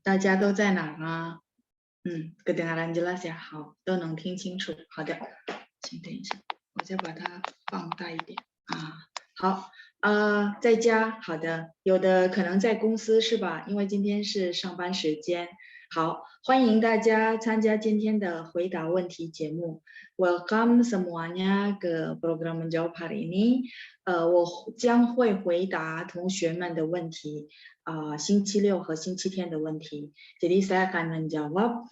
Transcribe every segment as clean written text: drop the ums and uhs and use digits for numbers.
大家都在哪呢？kedengaran jelas ya，好，都能听清楚。好的，请等一下，我再把它放大一点啊。好，在家，好的，有的可能在公司是吧？因为今天是上班时间。好，欢迎大家参加今天的回答问题节目。Welcome semuanya ke program menjawab hari ini。我将会回答同学们的问题，星期六和星期天的问题。Jadi saya akan menjawab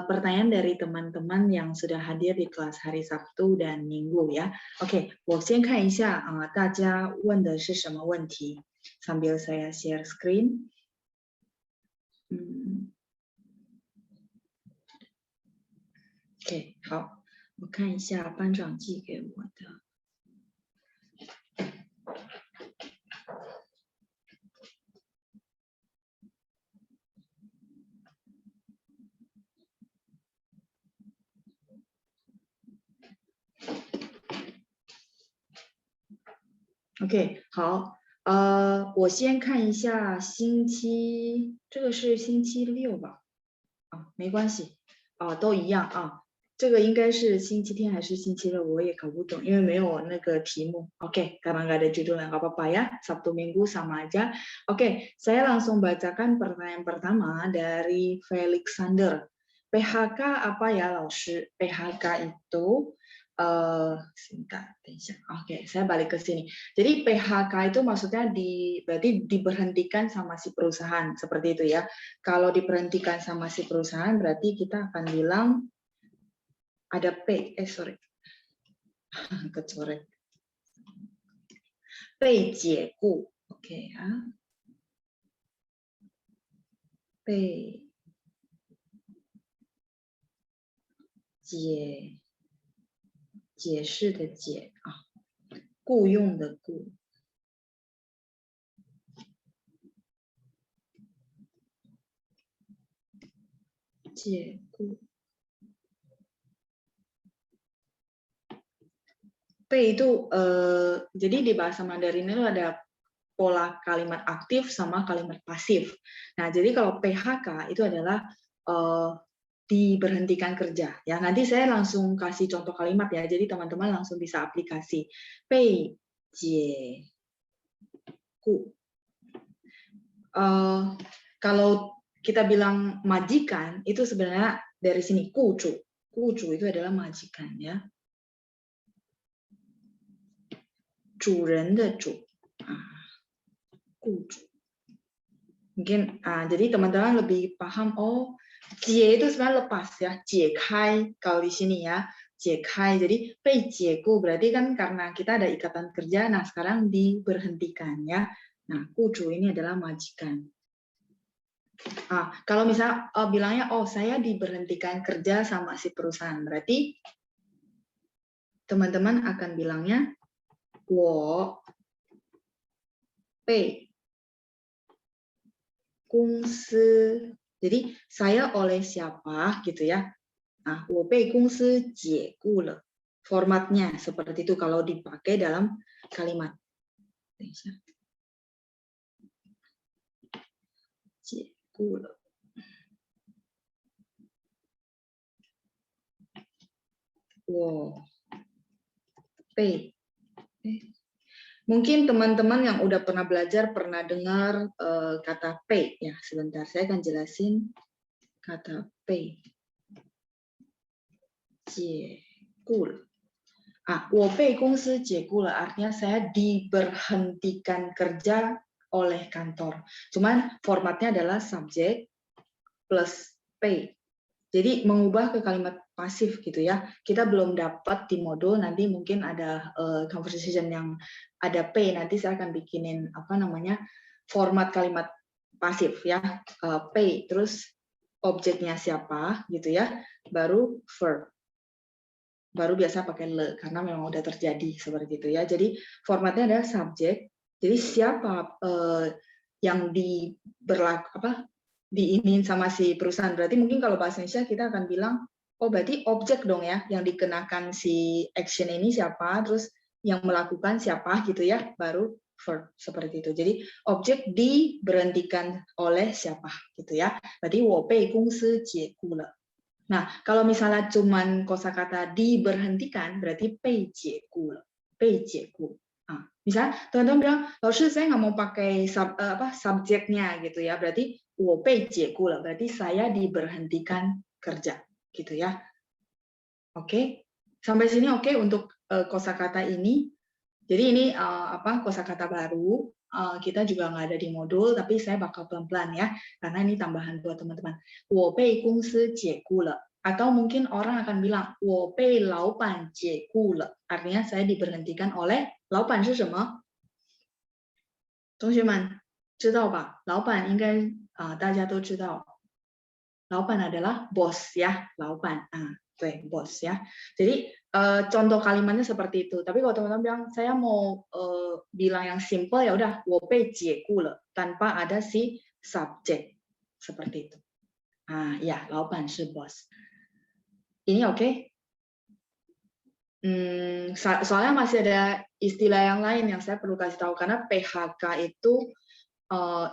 pertanyaan dari teman-teman yang sudah hadir di kelas hari Sabtu dan Minggu ya. Oke, 我先看一下大家问的是什么问题，sambil saya share screen。OK， 好，我看一下班长寄给我的。OK， 好，我先看一下这个是星期六吧？没关系，都一样啊。这个应该是星期天还是星期六，我也搞不懂，因为没有那个题目。Oke, karena nggak ada judulnya nggak apa-apa ya. Sabtu Minggu sama aja. Oke, saya langsung bacakan pertanyaan pertama dari Felixander. PHK apa ya, 老师? PHK itu singkat, Oke, saya balik ke sini. Jadi PHK itu maksudnya berarti diberhentikan sama si perusahaan, seperti itu ya. Kalau diberhentikan sama si perusahaan berarti kita akan bilang ada P, kecorek. 被解雇 ，OK 啊，被解释的解雇佣的雇，解雇。P itu jadi di bahasa Mandarin itu ada pola kalimat aktif sama kalimat pasif. Nah, jadi kalau PHK itu adalah diberhentikan kerja. Ya, nanti saya langsung kasih contoh kalimat ya. Jadi teman-teman langsung bisa aplikasi. 被解雇. Kalau kita bilang majikan itu sebenarnya dari sini kucu. Kucu itu adalah majikan ya. 主人的主雇主. Mungkin jadi teman-teman lebih paham jie itu sebenarnya lepas ya, jiekai kalau di sini ya, jiekai. Jadi 被解雇 berarti kan karena kita ada ikatan kerja, nah sekarang diberhentikan ya. Nah, kucu ini adalah majikan. Kalau misalnya bilangnya saya diberhentikan kerja sama si perusahaan, berarti teman-teman akan bilangnya 我被公司, jadi saya oleh siapa gitu ya. Nah, 我被公司解雇了. Formatnya seperti itu kalau dipakai dalam kalimat. 解雇了. Mungkin teman-teman yang udah pernah belajar pernah dengar kata pay ya. Sebentar, saya akan jelasin kata pay. 解雇了. 我被公司解雇了 artinya saya diberhentikan kerja oleh kantor. Cuman formatnya adalah subject plus pay. Jadi mengubah ke kalimat pasif gitu ya. Kita belum dapat di modul, nanti mungkin ada conversation yang ada pay, nanti saya akan bikinin format kalimat pasif ya. Pay terus objeknya siapa gitu ya, baru verb. Baru biasa pakai le karena memang udah terjadi seperti itu ya. Jadi formatnya adalah subjek. Jadi siapa yang diinin sama si perusahaan. Berarti mungkin kalau bahasa Indonesia kita akan bilang, berarti objek dong ya, yang dikenakan si action ini siapa, terus yang melakukan siapa gitu ya, baru verb seperti itu. Jadi objek diberhentikan oleh siapa gitu ya. Berarti 我被公司解雇了. Nah, kalau misalnya cuman kosakata diberhentikan berarti 被解雇了, 被解雇. Nah, misalnya teman-teman bilang, "Lalu saya nggak mau pakai subjeknya gitu ya." Berarti 我被解雇了, berarti saya diberhentikan kerja gitu ya. Oke. Sampai sini oke untuk kosakata ini. Jadi ini kosakata baru. Kita juga nggak ada di modul, tapi saya bakal pelan-pelan ya, karena ini tambahan buat teman-teman. 我被公司解雇了. Atau mungkin orang akan bilang 我被老板解雇了. Artinya saya diberhentikan oleh 老板是什么？同学们知道吧？老板应该大家都知道。老板 adalah bos ya, 老板 bos ya. Jadi contoh kalimatnya seperti itu. Tapi kalau teman-teman bilang saya mau bilang yang simple ya udah 我被解雇了 tanpa ada si subjek seperti itu. Ya, 老板是 bos. Ini oke? Soalnya masih ada istilah yang lain yang saya perlu kasih tahu karena PHK itu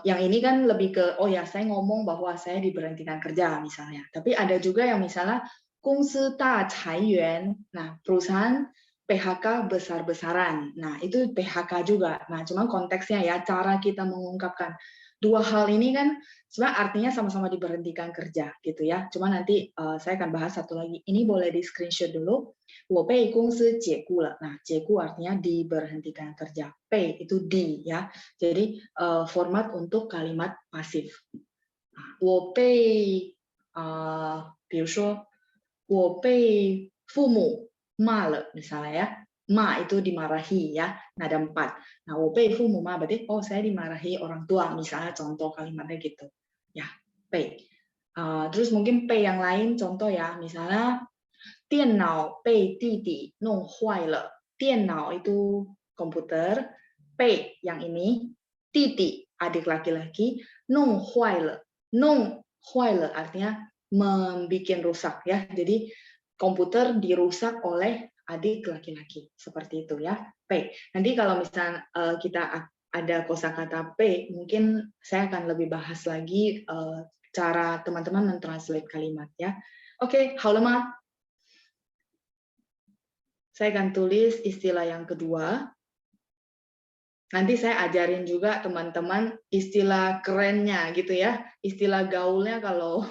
yang ini kan lebih ke saya ngomong bahwa saya diberhentikan kerja misalnya. Tapi ada juga yang misalnya 公司大裁员. Nah, perusahaan PHK besar-besaran. Nah, itu PHK juga. Nah, cuma konteksnya ya, cara kita mengungkapkan. Dua hal ini kan sebenarnya artinya sama-sama diberhentikan kerja gitu ya. Cuma nanti saya akan bahas satu lagi. Ini boleh di screenshot dulu. 我被公司解雇了. Nah, 解雇 artinya diberhentikan kerja. 被 itu di ya. Jadi format untuk kalimat pasif. 我被比如说我被父母骂了 misalnya ya. Ma itu dimarahi ya, nada 4. Nah, 我被父母骂 berarti saya dimarahi orang tua, misalnya contoh kalimatnya gitu. Ya, 被. Terus mungkin 被 yang lain contoh ya, misalnya 电脑被弟弟弄坏了. 电脑 itu komputer, 被 yang ini, 弟弟 adik laki-laki, 弄坏了. 弄坏了 artinya membikin rusak ya. Jadi komputer dirusak oleh adik laki-laki seperti itu ya. P. Nanti kalau misalnya kita ada kosakata P, mungkin saya akan lebih bahas lagi cara teman-teman mentranslate kalimat ya. Oke, 好了吗? Saya akan tulis istilah yang kedua. Nanti saya ajarin juga teman-teman istilah kerennya gitu ya. Istilah gaulnya kalau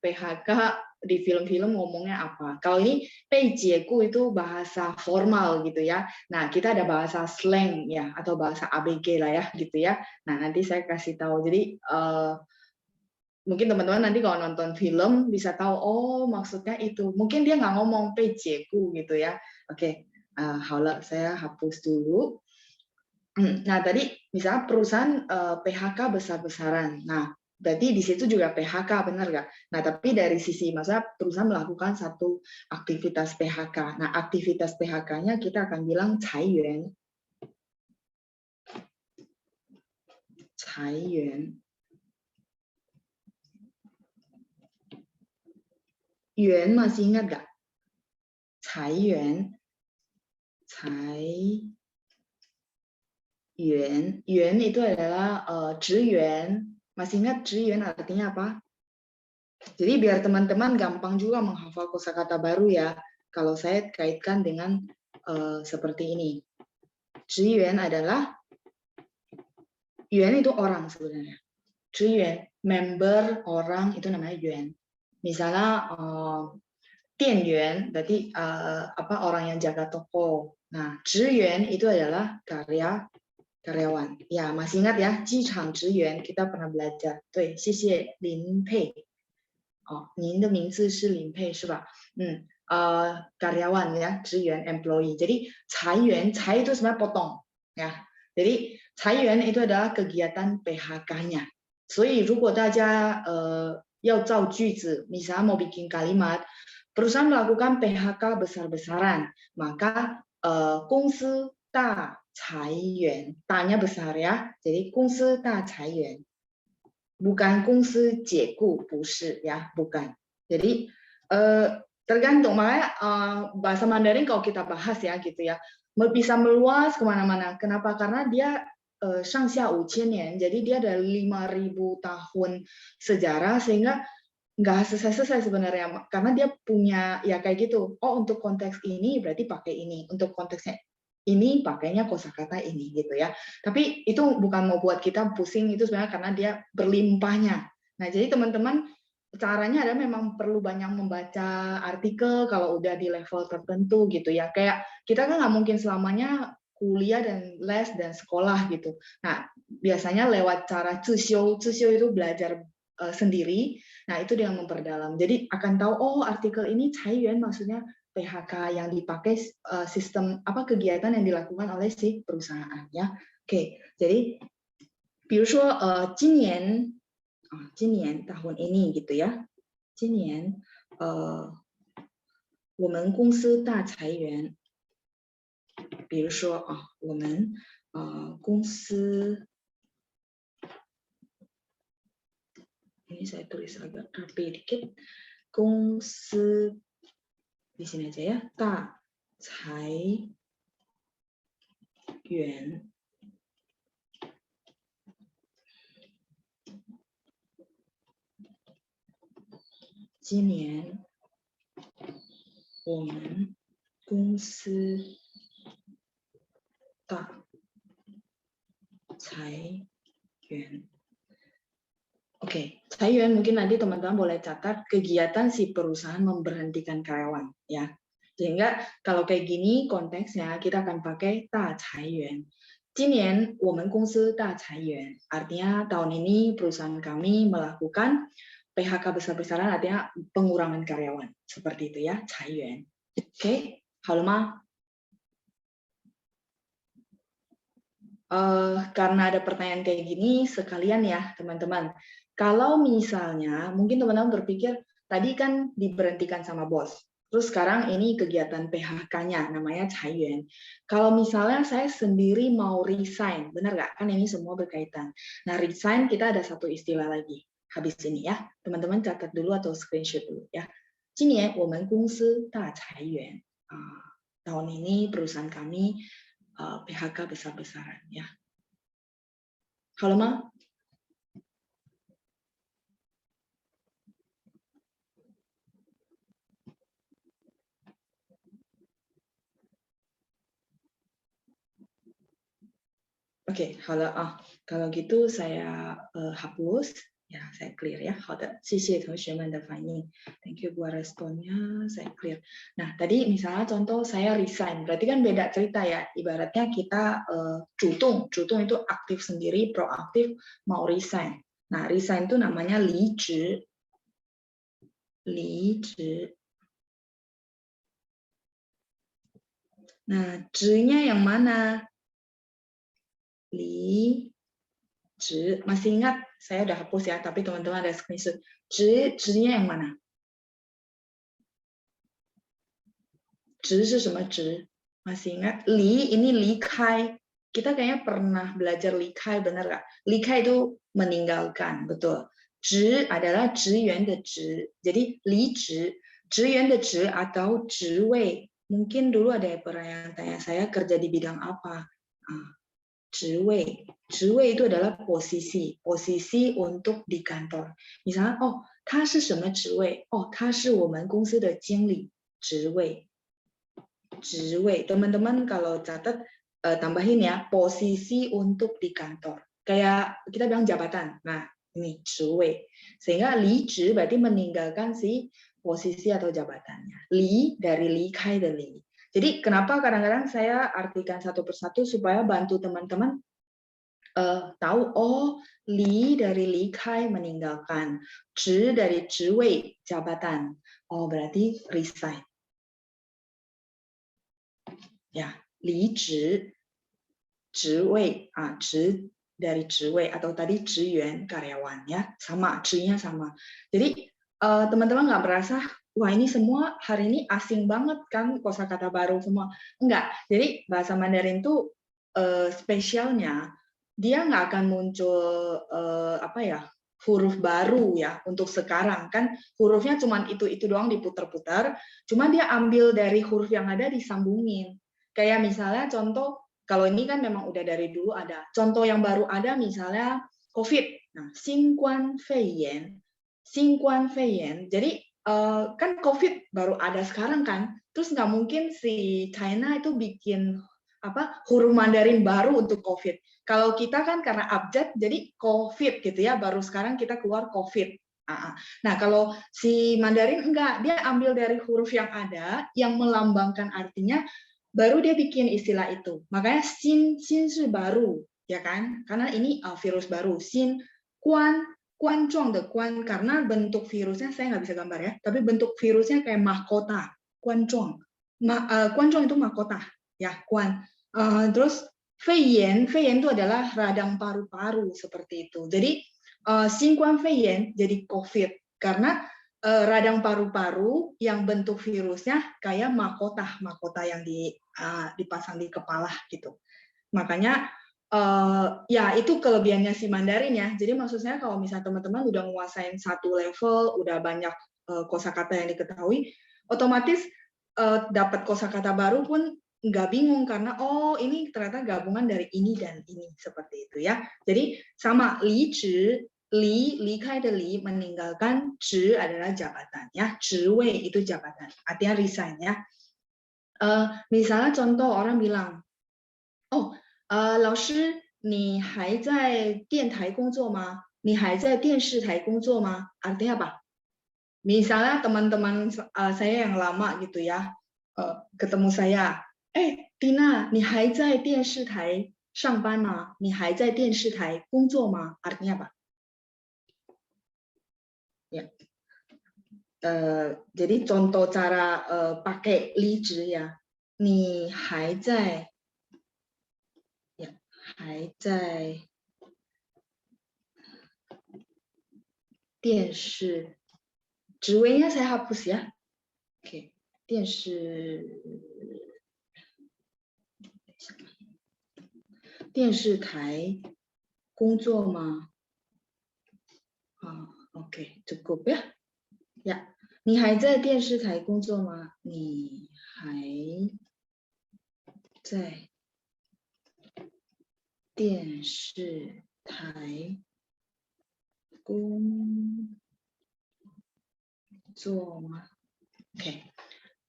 PHK di film-film ngomongnya apa. Kalau ini 被解雇 itu bahasa formal gitu ya. Nah, kita ada bahasa slang ya atau bahasa ABG lah ya gitu ya. Nah, nanti saya kasih tahu. Jadi mungkin teman-teman nanti kalau nonton film bisa tahu maksudnya itu. Mungkin dia nggak ngomong 被解雇 gitu ya. Oke. 好了, saya hapus dulu. Nah, tadi misalnya perusahaan PHK besar-besaran. Nah, berarti di situ juga PHK, benar nggak? Nah, tapi dari sisi maksudnya perusahaan melakukan satu aktivitas PHK. Nah, aktivitas PHK-nya kita akan bilang 裁员. 裁员. 员 masih ingat nggak? 裁员. 裁员 itu adalah 职员. Masih ingat 职员 artinya apa? Jadi biar teman-teman gampang juga menghafal kosakata baru ya. Kalau saya kaitkan dengan seperti ini. 职员 adalah 员 itu orang sebenarnya. 职员 member orang itu namanya 员. Misalnya 店员 berarti orang yang jaga toko. Nah, 职员 itu adalah karyawan. Ya, masih ingat ya, 机场职员 kita pernah belajar. 对，谢谢林佩。您的名字是林佩是吧？ karyawan ya, 职员 employee. Jadi 裁员 裁 itu sebenarnya potong ya. Jadi 裁员 itu adalah kegiatan PHK-nya. 所以如果大家要造句子, misalnya mau bikin kalimat, perusahaan melakukan PHK besar-besaran, maka 公司大裁员, 大nya besar ya. Jadi 公司大裁员. Bukan 公司解雇, 不是ya, bukan. Jadi tergantung, makanya bahasa Mandarin kalau kita bahas ya gitu ya, bisa meluas kemana-mana. Kenapa? Karena dia 上下5000年, jadi dia ada 5000 tahun sejarah, sehingga nggak selesai-selesai sebenarnya, karena dia punya ya kayak gitu. Oh, untuk konteks ini berarti pakai ini, untuk konteksnya ini pakainya kosakata ini gitu ya. Tapi itu bukan mau buat kita pusing, itu sebenarnya karena dia berlimpahnya. Nah, jadi teman-teman caranya ada memang perlu banyak membaca artikel kalau udah di level tertentu gitu ya. Kayak kita kan nggak mungkin selamanya kuliah dan les dan sekolah gitu. Nah, biasanya lewat cara cusio itu belajar sendiri. Nah, itu dia yang memperdalam. Jadi akan tahu, oh artikel ini caiyuan maksudnya PHK yang dipakai sistem apa kegiatan yang dilakukan oleh si perusahaan ya. Oke, jadi 比如说今年tahun ini gitu ya. 今年我们公司大裁员。比如说我们公司 ini saya tulis agak rapi dikit. 公司 di sini aja ya. 大裁员。今年我们公司大裁员。Oke, caiyuan mungkin nanti teman-teman boleh catat kegiatan si perusahaan memberhentikan karyawan ya. Sehingga kalau kayak gini konteksnya kita akan pakai 大裁员。今年我们公司大裁员， artinya tahun ini perusahaan kami melakukan PHK besar-besaran, artinya pengurangan karyawan. Seperti itu ya, 裁员。Oke, 好了吗？ karena ada pertanyaan kayak gini, sekalian ya teman-teman. Kalau misalnya, mungkin teman-teman berpikir, tadi kan diberhentikan sama bos, terus sekarang ini kegiatan PHK-nya, namanya caiyuan. Kalau misalnya saya sendiri mau resign, benar nggak? Kan ini semua berkaitan. Nah, resign kita ada satu istilah lagi, habis ini ya. Teman-teman catat dulu atau screenshot dulu ya. 今年我们公司大裁员. Tahun ini perusahaan kami PHK besar-besaran ya. Halo Ma? Oke, halo. Kalau gitu saya hapus ya, saya clear ya. 好的，谢谢同学们的反应。Thank you buat responnya, saya clear. Nah, tadi misalnya contoh saya resign, berarti kan beda cerita ya. Ibaratnya kita cutung itu aktif sendiri, proaktif mau resign. Nah, resign itu namanya 离职。离职。Nah, 职nya yang mana? 离职, masih ingat? Saya udah hapus ya, tapi teman-teman ada screenshot. 职nya yang mana? 职是什么职? Masih ingat? 离 ini 离开. Kita kayaknya pernah belajar 离开, benar nggak? 离开itu meninggalkan, betul. 职 adalah 职员的职. Jadi 离职, 职员的职 atau 职位. Mungkin dulu ada yang tanya saya kerja di bidang apa? 职位 itu adalah posisi untuk di kantor. Misalnya, oh, 他是什么职位? Oh, 他是我们公司的经理职位. Teman-teman kalau catat tambahin ya, posisi untuk di kantor. Kayak kita bilang jabatan. Nah, ini 职位. Sehingga 离职 berarti meninggalkan si posisi atau jabatannya. 离 dari 离开的离. Jadi kenapa kadang-kadang saya artikan satu persatu supaya bantu teman-teman tahu, oh, 离 dari 离开 meninggalkan, 职 dari 职位 jabatan, oh berarti resign. Ya, 离职 职位 职 dari 职位 atau tadi 职员 karyawan ya, sama, 职nya sama. Jadi teman-teman nggak merasa wah ini semua hari ini asing banget kan, kosakata baru semua. Enggak, jadi bahasa Mandarin tuh spesialnya dia nggak akan muncul huruf baru ya untuk sekarang kan, hurufnya cuma itu doang diputar-putar, cuma dia ambil dari huruf yang ada disambungin. Kayak misalnya contoh Kalau ini kan memang udah dari dulu ada. Contoh yang baru ada misalnya COVID. Nah, 新冠肺炎. Jadi kan COVID baru ada sekarang kan. Terus nggak mungkin si China itu bikin huruf Mandarin baru untuk COVID. Kalau kita kan karena abjad jadi COVID gitu ya. Baru sekarang kita keluar COVID. Nah, kalau si Mandarin enggak, dia ambil dari huruf yang ada yang melambangkan artinya, baru dia bikin istilah itu. Makanya sin itu baru, ya kan? Karena ini virus baru. Sin kuan zhuang de kuan, karena bentuk virusnya saya nggak bisa gambar ya, tapi bentuk virusnya kayak mahkota. Kuan zhuang. Kuan zhuang itu mahkota, ya kuan. Terus feiyan itu adalah radang paru-paru seperti itu. Jadi Xinguang Feiyan jadi COVID karena radang paru-paru yang bentuk virusnya kayak mahkota yang dipasang di kepala gitu. Makanya ya itu kelebihannya si Mandarin ya. Jadi maksudnya kalau misalnya teman-teman udah menguasain satu level, udah banyak kosakata yang diketahui, otomatis dapat kosakata baru pun nggak bingung karena oh ini ternyata gabungan dari ini dan ini seperti itu ya. Jadi sama li zhi, li kai de li meninggalkan, zhi adalah jabatan ya, zhi wei itu jabatan, artinya resign ya. Misalnya contoh orang bilang, oh 老师你还在电台工作吗？你还在电视台工作吗？ Artinya apa? Misalnya teman-teman saya yang lama gitu ya, ketemu saya, Tina, 你还在电视台上班吗？你还在电视台工作吗？ Artinya apa? Ya. Jadi contoh cara pakai 离职 ya, 你还在电视 职位nya saya hapus ya. Oke, 电视台工作吗？ Oke, cukup ya. Ya, 你还在电视台工作吗？你还在电视台工作吗？ Oke.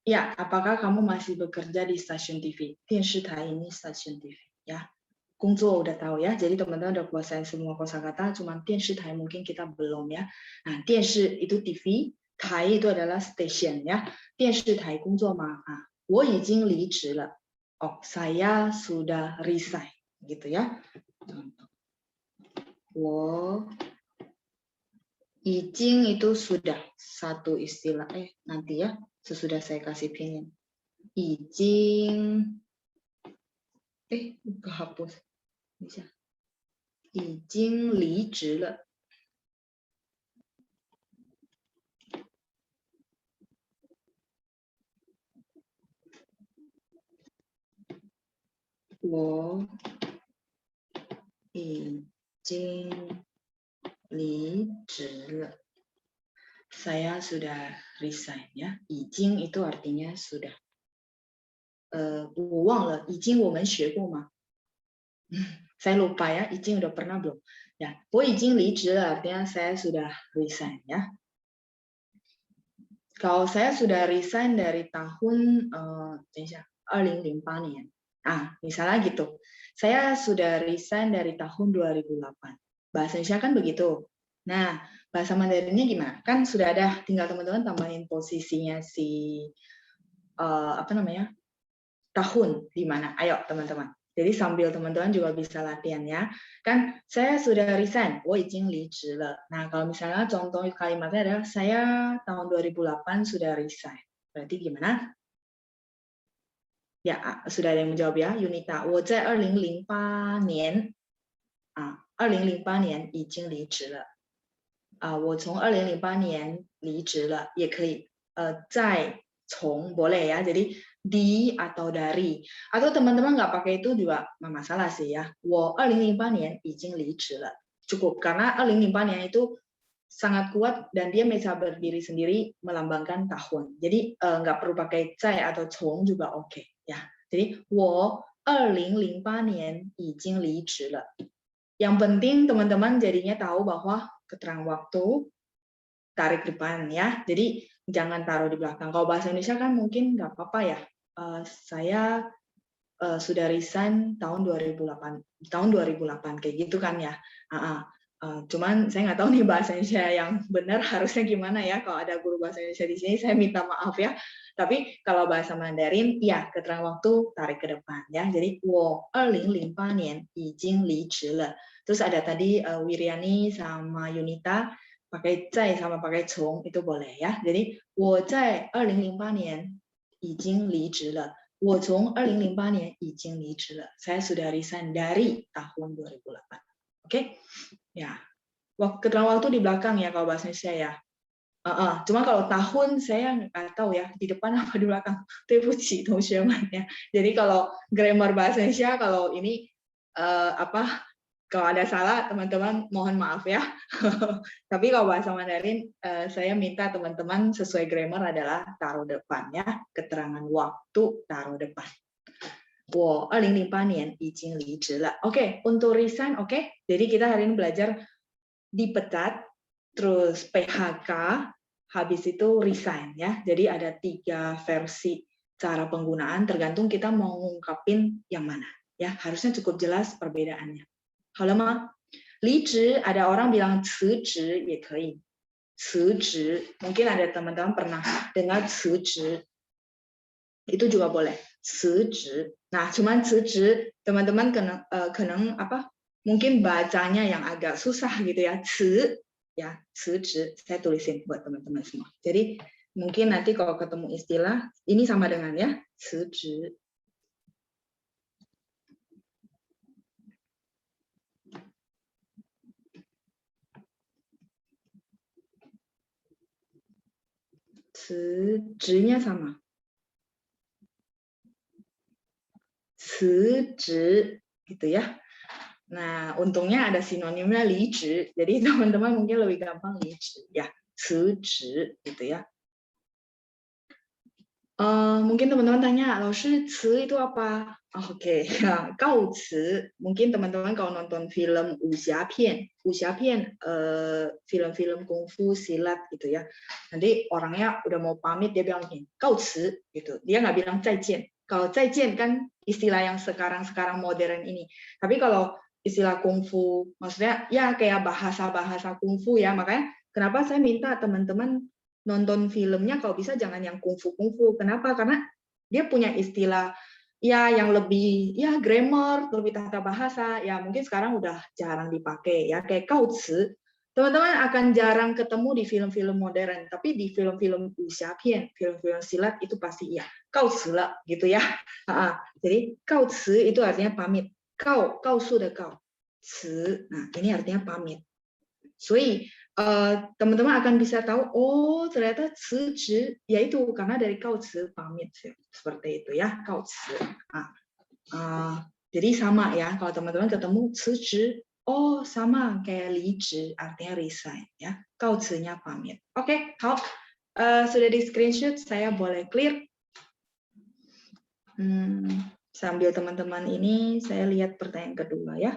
Ya, apakah kamu masih bekerja di stasiun TV? 电视台 ini stasiun TV ya. 工作 udah tahu ya. Jadi teman-teman udah kuasain semua kosakata, cuma 电视台 mungkin kita belum ya. Nah, 电视 itu TV, 台 itu adalah station ya. 电视台工作吗？我已经离职了. Oh, saya sudah resign gitu ya. Contoh. 我已经 itu sudah satu istilah nanti ya. Sesudah saya kasih pinin. 已经 kehapus. Bisa. 已经离职了. 我已经离职了. Saya sudah resign ya. 已经 itu artinya sudah. 我忘了，已经我们学过吗？ Saya lupa ya, 已经 udah pernah belum? Ya, 我已经离职了 artinya saya sudah resign ya. Kalau saya sudah resign dari tahun 2008 年. Misalnya gitu. Saya sudah resign dari tahun 2008. Bahasa Indonesia kan begitu. Nah, bahasa Mandarinnya gimana? Kan sudah ada, tinggal teman-teman tambahin posisinya si tahun di mana. Ayo teman-teman. Jadi sambil teman-teman juga bisa latihan ya. Kan saya sudah resign, 我已经离职了. Nah, kalau misalnya contoh kalimatnya adalah saya tahun 2008 sudah resign. Berarti gimana? Ya, sudah ada yang menjawab ya, Yunita. 我在2008年 2008年已经离职了. 我从2008年离职了 也可以 再从 boleh ya. Jadi di atau dari. Atau teman-teman nggak pakai itu juga nggak masalah sih ya. 我2008年已经离职了. Cukup, karena 2008年itu sangat kuat dan dia bisa berdiri sendiri melambangkan tahun. Jadi nggak perlu pakai 在 atau 从 juga oke ya. Jadi 我2008年已经离职了. Yang penting teman-teman jadinya tahu bahwa keterangan waktu tarik depan ya. Jadi jangan taruh di belakang. Kalau bahasa Indonesia kan mungkin nggak apa-apa ya. Saya sudah resign tahun 2008 kayak gitu kan ya. Cuman saya nggak tahu nih bahasa Indonesia yang benar harusnya gimana ya. Kalau ada guru bahasa Indonesia di sini saya minta maaf ya. Tapi kalau bahasa Mandarin ya keterangan waktu tarik ke depan ya. Jadi 我2008年已经离职了. Terus ada tadi Wiriani sama Yunita pakai 在 sama pakai 从 itu boleh ya. Jadi 我在2008年已经离职了. 我从2008年已经离职了. Saya sudah resign dari tahun 2008. Oke? Ya. Keterangan waktu di belakang ya kalau bahasa Indonesia ya. Cuma kalau tahun saya nggak tahu ya di depan apa di belakang. 对不起同学们ya. Jadi kalau grammar bahasa Indonesia kalau ini kalau ada salah teman-teman mohon maaf ya. Tapi kalau bahasa Mandarin saya minta teman-teman sesuai grammar adalah taruh depan ya. Keterangan waktu taruh depan. 我2008年已经离职了. Oke, untuk resign oke. Jadi kita hari ini belajar dipecat, terus PHK, habis itu resign ya. Jadi ada 3 versi cara penggunaan tergantung kita mau ngungkapin yang mana ya. Harusnya cukup jelas perbedaannya. 好了吗？离职 ada orang bilang 辞职也可以。辞职 mungkin ada teman-teman pernah dengar 辞职 itu juga boleh. 辞职 nah cuman 辞职 teman-teman mungkin bacanya yang agak susah gitu ya. 辞 ya 辞职 saya tulisin buat teman-teman semua. Jadi mungkin nanti kalau ketemu istilah ini sama dengan ya 辞职. Nya sama. 辞职 gitu ya. Nah, untungnya ada sinonimnya 离职. Jadi teman-teman mungkin lebih gampang 离职 ya. 辞职 gitu ya. Mungkin teman-teman tanya, 老师辞 itu apa? Oke, ya, 告辞 mungkin teman-teman kalau nonton film wuxia片, film-film kungfu silat gitu ya. Nanti orangnya udah mau pamit dia bilang gini, 告辞 gitu. Dia nggak bilang 再见. Kalau 再见 kan istilah yang sekarang modern ini. Tapi kalau istilah kungfu, maksudnya ya kayak bahasa-bahasa kungfu ya. Makanya kenapa saya minta teman-teman nonton filmnya kalau bisa jangan yang kungfu. Kenapa? Karena dia punya istilah ya yang lebih ya grammar, lebih tata bahasa. Ya mungkin sekarang udah jarang dipakai ya kayak 告辞. Teman-teman akan jarang ketemu di film-film modern, tapi di film-film wuxia片, film-film silat itu pasti ya 告辞了 gitu ya. Jadi 告辞 itu artinya pamit. 告诉的告, 辞, nah ini artinya pamit. 所以 teman-teman akan bisa tahu, oh ternyata 辞职 yaitu karena dari 告辞 pamit seperti itu ya, 告辞. Jadi sama ya, kalau teman-teman ketemu 辞职, oh sama kayak 离职 artinya resign ya, 告辞nya pamit. Oke, sudah di screenshot, saya boleh clear. Sambil teman-teman ini saya lihat pertanyaan kedua ya.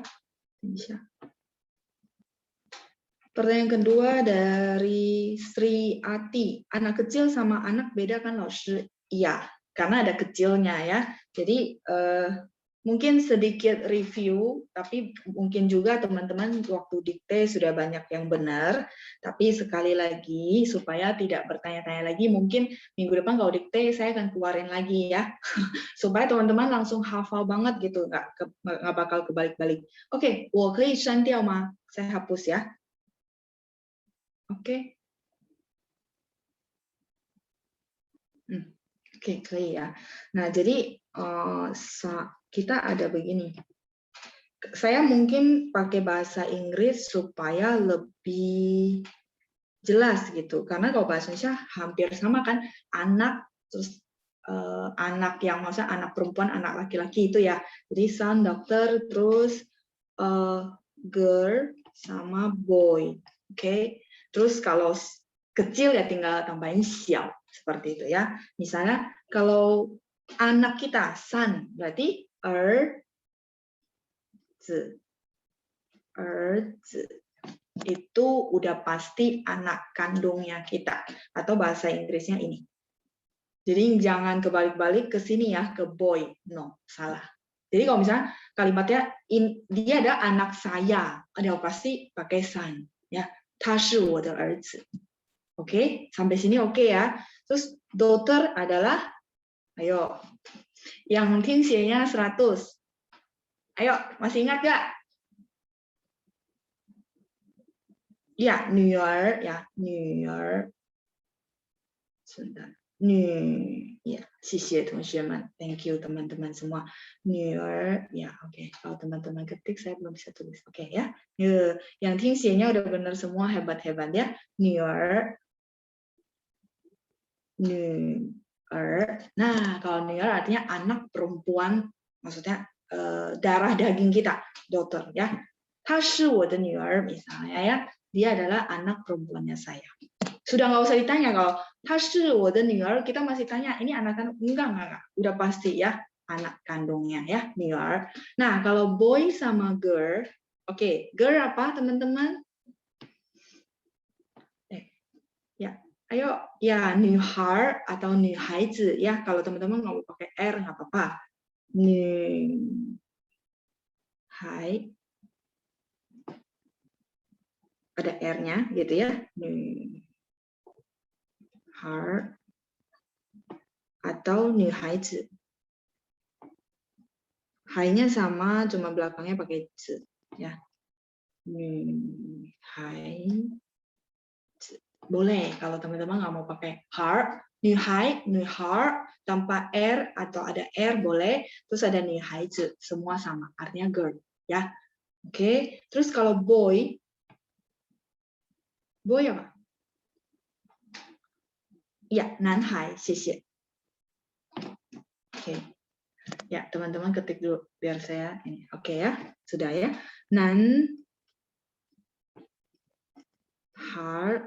Pertanyaan kedua dari Sri Ati. Anak kecil sama anak beda kan, Laoshi? Iya, karena ada kecilnya ya. Jadi mungkin sedikit review, tapi mungkin juga teman-teman waktu dikte sudah banyak yang benar. Tapi sekali lagi, supaya tidak bertanya-tanya lagi, mungkin minggu depan kalau dikte saya akan keluarin lagi ya. Supaya teman-teman langsung hafal banget gitu, nggak bakal kebalik-balik. Oke, 我可以删掉吗? Saya hapus ya. Oke. Oke, 可以 ya. Nah, jadi kita ada begini. Saya mungkin pakai bahasa Inggris supaya lebih jelas gitu. Karena kalau bahasa Indonesia hampir sama kan, anak terus anak yang maksudnya anak perempuan, anak laki-laki itu ya. Jadi son, dokter, terus girl sama boy. Oke. Terus kalau kecil ya tinggal tambahin xiao seperti itu ya. Misalnya kalau anak kita son berarti itu udah pasti anak kandungnya kita, atau bahasa Inggrisnya ini. Jadi jangan kebalik-balik ke sini ya, ke boy. No, salah. Jadi kalau misalnya kalimatnya dia ada anak saya, ada pasti pakai san ya. 他是我的儿子. Oke, sampai sini oke ya. Terus daughter adalah, ayo, yang tingsinya 100. Ayo, masih ingat gak? Ya, 女儿 ya, 女儿. Sebentar. 女 ya, 谢谢同学们, thank you teman-teman semua. 女儿 ya, oke. Kalau teman-teman ketik saya belum bisa tulis. Oke ya. Yang tingsinya udah benar semua, hebat-hebat ya. 女儿. 女儿. Nah, kalau 女儿 artinya anak perempuan, maksudnya darah daging kita, daughter ya. 她是我的女儿 misalnya ya, dia adalah anak perempuannya saya. Sudah nggak usah ditanya kalau 她是我的女儿, kita masih tanya ini anak kandung, enggak, udah pasti ya anak kandungnya ya, 女儿. Nah, kalau boy sama girl, oke, girl apa teman-teman? Ya, ayo ya 女孩 atau 女孩子 ya, kalau teman-teman nggak mau pakai R nggak apa-apa. 女孩 ada R-nya gitu ya. 女孩 atau 女孩子. Hai-nya sama, cuma belakangnya pakai z ya. 女孩子. Boleh kalau teman-teman nggak mau pakai har, 女孩 tanpa R atau ada R boleh. Terus ada 女孩子, semua sama, artinya girl ya. Oke, terus kalau boy apa? Ya, 男孩, 谢谢. Oke. Ya, teman-teman ketik dulu biar saya ini. Oke ya, sudah ya. 男孩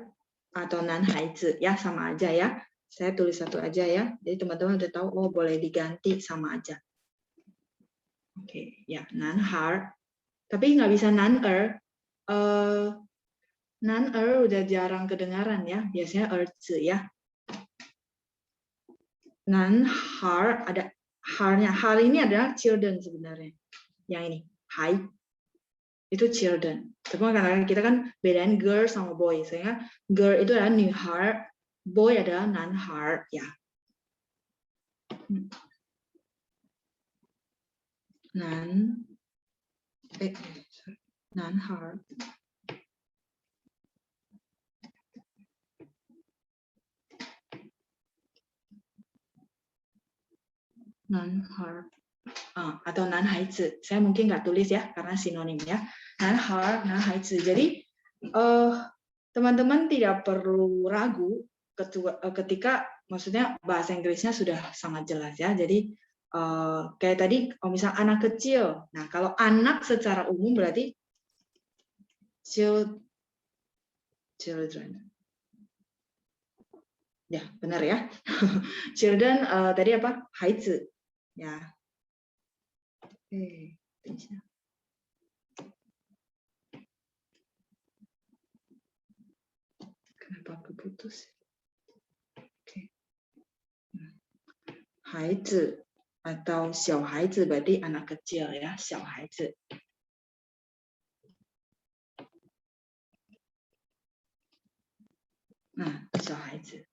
atau 男孩子 ya, sama aja ya. Saya tulis satu aja ya. Jadi teman-teman udah tahu, oh boleh diganti sama aja. Oke, ya, 男孩. Tapi nggak bisa 男儿. 男儿 udah jarang kedengaran ya. Biasanya 儿子 ya. 男孩 ada har-nya. Har ini adalah children sebenarnya. Yang ini, hai. Itu children. Tapi karena kita kan bedain girl sama boy. Sehingga girl itu adalah 女孩, boy adalah 男孩 ya. 男孩. Atau 男孩子. Saya mungkin nggak tulis ya karena sinonim ya. 男孩子. Jadi teman-teman tidak perlu ragu ketika maksudnya bahasa Inggrisnya sudah sangat jelas ya. Jadi kayak tadi kalau misal anak kecil. Nah, kalau anak secara umum berarti children. Ya, benar ya. Children tadi apa? 孩子. Ya. Kenapa keputus? Oke. 孩子 atau 小孩子 berarti anak kecil ya, 小孩子. Nah, 小孩子.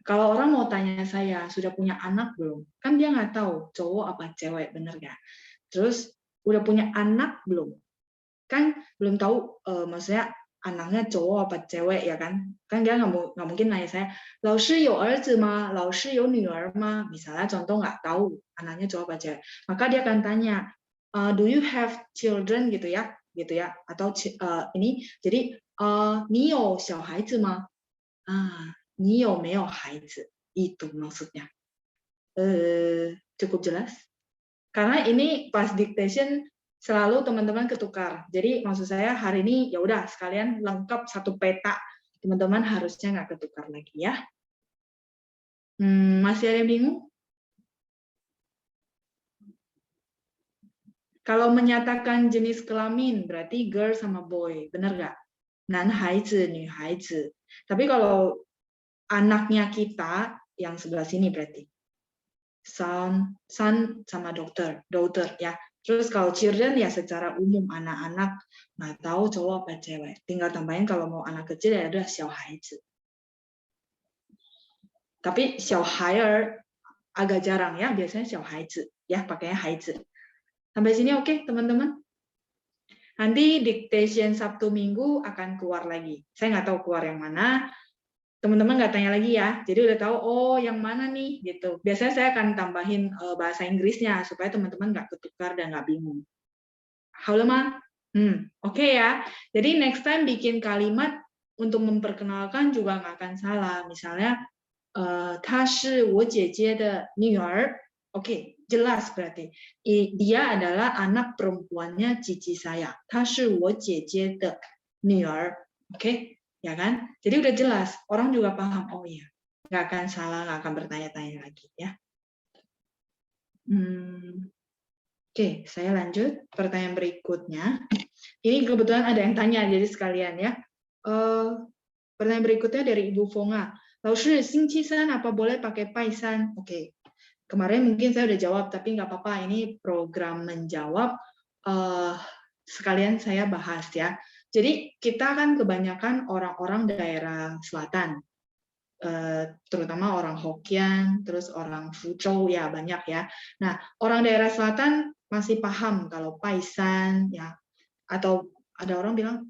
Kalau orang mau tanya saya, sudah punya anak belum? Kan dia nggak tahu cowok apa cewek, bener nggak? Terus, udah punya anak belum? Kan belum tahu, maksudnya anaknya cowok apa cewek ya kan? Kan dia nggak mungkin nanya saya, 老师有儿子吗? 老师有女儿吗? Misalnya contoh nggak tahu anaknya cowok apa cewek. Maka dia akan tanya, do you have children gitu ya? Atau ini, jadi 你有小孩子吗? 你有没有孩子? Itu maksudnya. Cukup jelas? Karena ini pas dictation selalu teman-teman ketukar. Jadi maksud saya hari ini ya udah sekalian lengkap satu peta. Teman-teman harusnya nggak ketukar lagi ya. Masih ada yang bingung? Kalau menyatakan jenis kelamin berarti girl sama boy, benar nggak? 男孩子, 女孩子. Tapi kalau anaknya kita yang sebelah sini berarti son sama daughter ya. Terus kalau children ya secara umum anak-anak, nggak tahu cowok apa cewek. Tinggal tambahin kalau mau anak kecil ya udah 小孩子. Tapi 小孩儿 agak jarang ya, biasanya 小孩子 ya, pakainya 孩子. Sampai sini oke, teman-teman? Nanti dictation Sabtu Minggu akan keluar lagi. Saya nggak tahu keluar yang mana. Teman-teman nggak tanya lagi ya. Jadi udah tahu, oh yang mana nih gitu. Biasanya saya akan tambahin bahasa Inggrisnya supaya teman-teman nggak ketukar dan nggak bingung. Halo, oke ya. Jadi next time bikin kalimat untuk memperkenalkan juga nggak akan salah. Misalnya, 她是我姐姐的女儿. Oke, jelas berarti. Dia adalah anak perempuannya cici saya. 她是我姐姐的女儿. Oke, ya kan? Jadi udah jelas. Orang juga paham. Oh iya, nggak akan salah, nggak akan bertanya-tanya lagi ya. Oke, saya lanjut. Pertanyaan berikutnya. Ini kebetulan ada yang tanya, jadi sekalian ya. Pertanyaan berikutnya dari Ibu Fonga. 老师, 星期三 apa boleh pakai paisan? Oke. Kemarin mungkin saya udah jawab, tapi nggak apa-apa. Ini program menjawab. Sekalian saya bahas ya. Jadi kita kan kebanyakan orang-orang daerah selatan. Terutama orang Hokkien, terus orang Fuzhou, ya banyak ya. Nah, orang daerah selatan masih paham kalau paisan, ya. Atau ada orang bilang,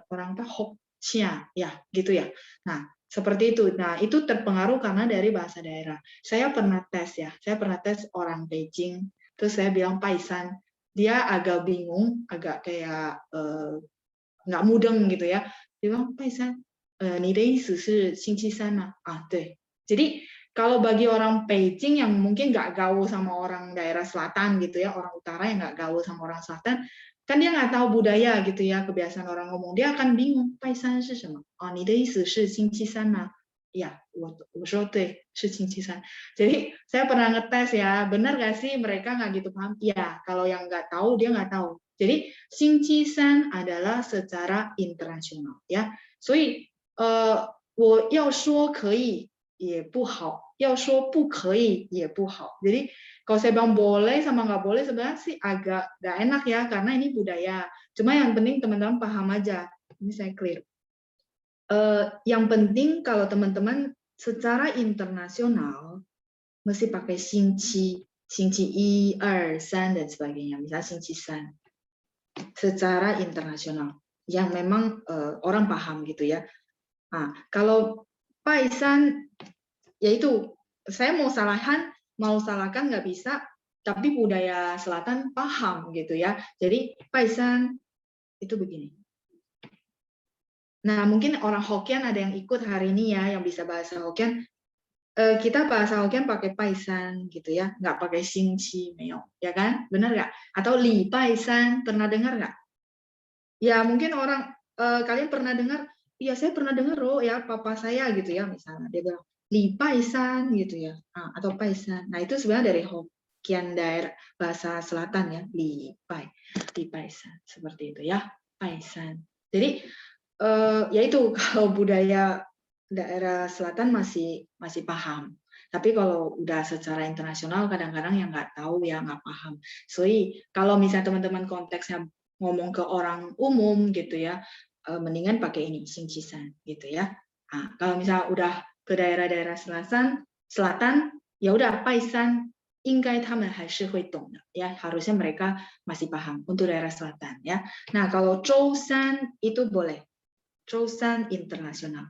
orang apa, Hokkien, ya gitu ya. Nah, seperti itu. Nah, itu terpengaruh karena dari bahasa daerah. Saya pernah tes ya. Saya pernah tes orang Beijing. Terus saya bilang paisan. Dia agak bingung, agak kayak nggak mudeng gitu ya. Dia bilang paisan. 你的意思是星期三吗?对. Jadi kalau bagi orang Beijing yang mungkin nggak gaul sama orang daerah selatan gitu ya, orang utara yang nggak gaul sama orang selatan, kan dia nggak tahu budaya gitu ya, kebiasaan orang ngomong, dia akan bingung, 拜三是什么? 你的意思是星期三吗? Ya, 我说对，是星期三. Jadi saya pernah ngetes ya, benar nggak sih mereka nggak gitu paham? Ya, kalau yang nggak tahu dia nggak tahu. Jadi 星期三 adalah secara internasional ya. 所以我要说可以也不好，要说不可以也不好. Jadi kalau saya bilang boleh sama nggak boleh sebenarnya sih agak nggak enak ya, karena ini budaya. Cuma yang penting teman-teman paham aja. Ini saya clear. Yang penting kalau teman-teman secara internasional mesti pakai 星期一、二、三 dan sebagainya. Misalnya 星期三 secara internasional yang memang orang paham gitu ya. Nah, kalau paisan, yaitu saya mau salahkan nggak bisa, tapi budaya selatan paham gitu ya. Jadi paisan itu begini. Nah, mungkin orang Hokkien ada yang ikut hari ini ya, yang bisa bahasa Hokkien. Kita bahasa Hokkien pakai paisan gitu ya, nggak pakai xingqi, ya kan? Benar nggak? Atau li paisan, pernah dengar nggak? Ya mungkin orang kalian pernah dengar. Iya, saya pernah dengar loh ya, papa saya gitu ya, misalnya dia bilang li paisan gitu ya, atau paisan. Nah itu sebenarnya dari Hokkien daerah bahasa selatan ya, li paisan seperti itu ya, paisan. Jadi ya itu kalau budaya daerah selatan masih paham. Tapi kalau udah secara internasional kadang-kadang yang nggak tahu ya, nggak paham. So kalau misalnya teman-teman konteksnya ngomong ke orang umum gitu ya, mendingan pakai ini 星期三 gitu ya. Nah, kalau misalnya udah ke daerah-daerah selatan ya udah paisan 应该他们还是会懂的 ya, harusnya mereka masih paham untuk daerah selatan ya. Nah, kalau 周三 itu boleh. 周三 internasional.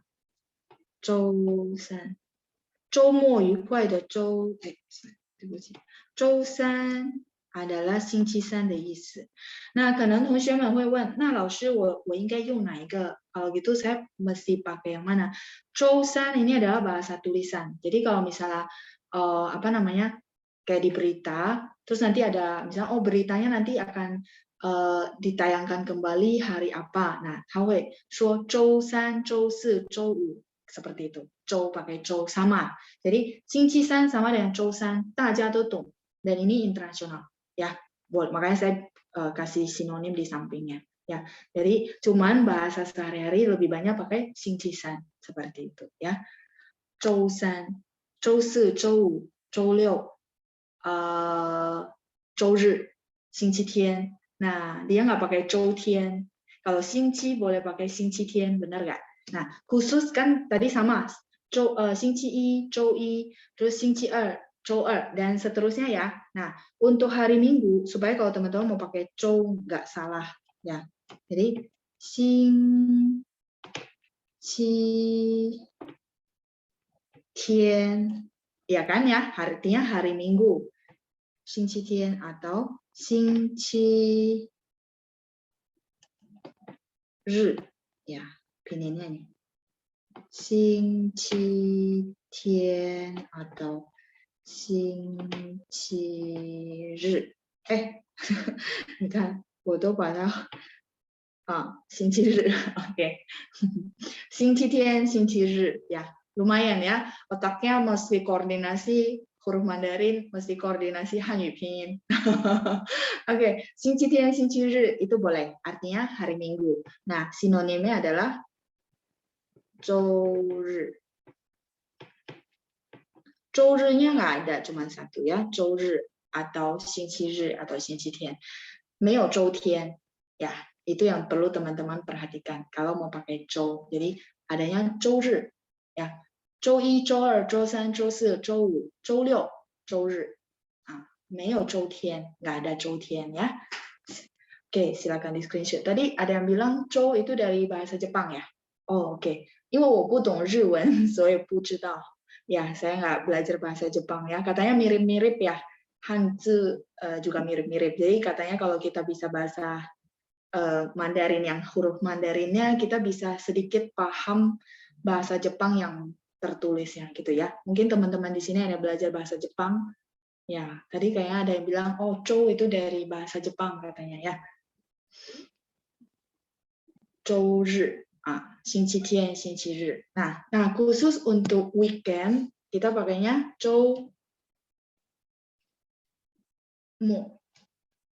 周三 周末愉快的周，对不起，周三 adalah 星期三的意思。那可能同学们会问，那老师我应该用哪一个？Kalau gitu saya mesti pakai yang mana? 周三 ini adalah bahasa tulisan. Jadi kalau misalnya kayak di berita, terus nanti ada misalnya beritanya nanti akan ditayangkan kembali hari apa. Nah, 他会说周三、周四、周五 seperti itu. 周 pakai 周 sama. Jadi 星期三 sama dengan 周三，大家都懂. Dan ini internasional ya. Makanya saya kasih sinonim di sampingnya. Ya, jadi cuman bahasa sehari-hari lebih banyak pakai xingqisan seperti itu ya. 周三、周四、周五、周六、周日、星期天. Nah, dia nggak pakai 周天. Kalau 星期 boleh pakai 星期天, benar nggak? Nah, khusus kan tadi sama. 星期一、周一, terus 星期二、周二, dan seterusnya ya. Nah, untuk hari Minggu, supaya kalau teman-teman mau pakai 周 nggak salah ya. Jadi 星期天, ya kan ya, artinya hari Minggu. 星期天 atau 星期日, ya, pinginnya nih. 星期天 atau 星期日. 你看，我都把它星期日, oke. 星期天, 星期日, ya. Lumayan ya, otaknya mesti koordinasi huruf Mandarin, mesti koordinasi Hanyu Pinyin. Oke, 星期天, 星期日 itu boleh, artinya hari Minggu. Nah, sinonimnya adalah 周日. 周日nya nggak ada, cuma satu ya, 周日 atau 星期日 atau 星期天. 没有周天, ya. Itu yang perlu teman-teman perhatikan kalau mau pakai 周. Jadi adanya 周日, ya. 周一、周二、周三、周四、周五、周六、周日. 没有周天, nggak ada 周天 ya. Oke, silakan di screenshot. Tadi ada yang bilang 周 itu dari bahasa Jepang ya. Oh, oke. 因为我不懂日文，所以不知道. Ya, saya nggak belajar bahasa Jepang ya. Katanya mirip-mirip ya. Hanzi juga mirip-mirip. Jadi katanya kalau kita bisa bahasa Mandarin yang huruf Mandarinnya, kita bisa sedikit paham bahasa Jepang yang tertulisnya gitu ya. Mungkin teman-teman di sini ada belajar bahasa Jepang. Ya, tadi kayaknya ada yang bilang, oh, Chou itu dari bahasa Jepang katanya ya. Chou Ri, 星期天, 星期日. Nah, khusus untuk weekend, kita pakainya Chou Mo.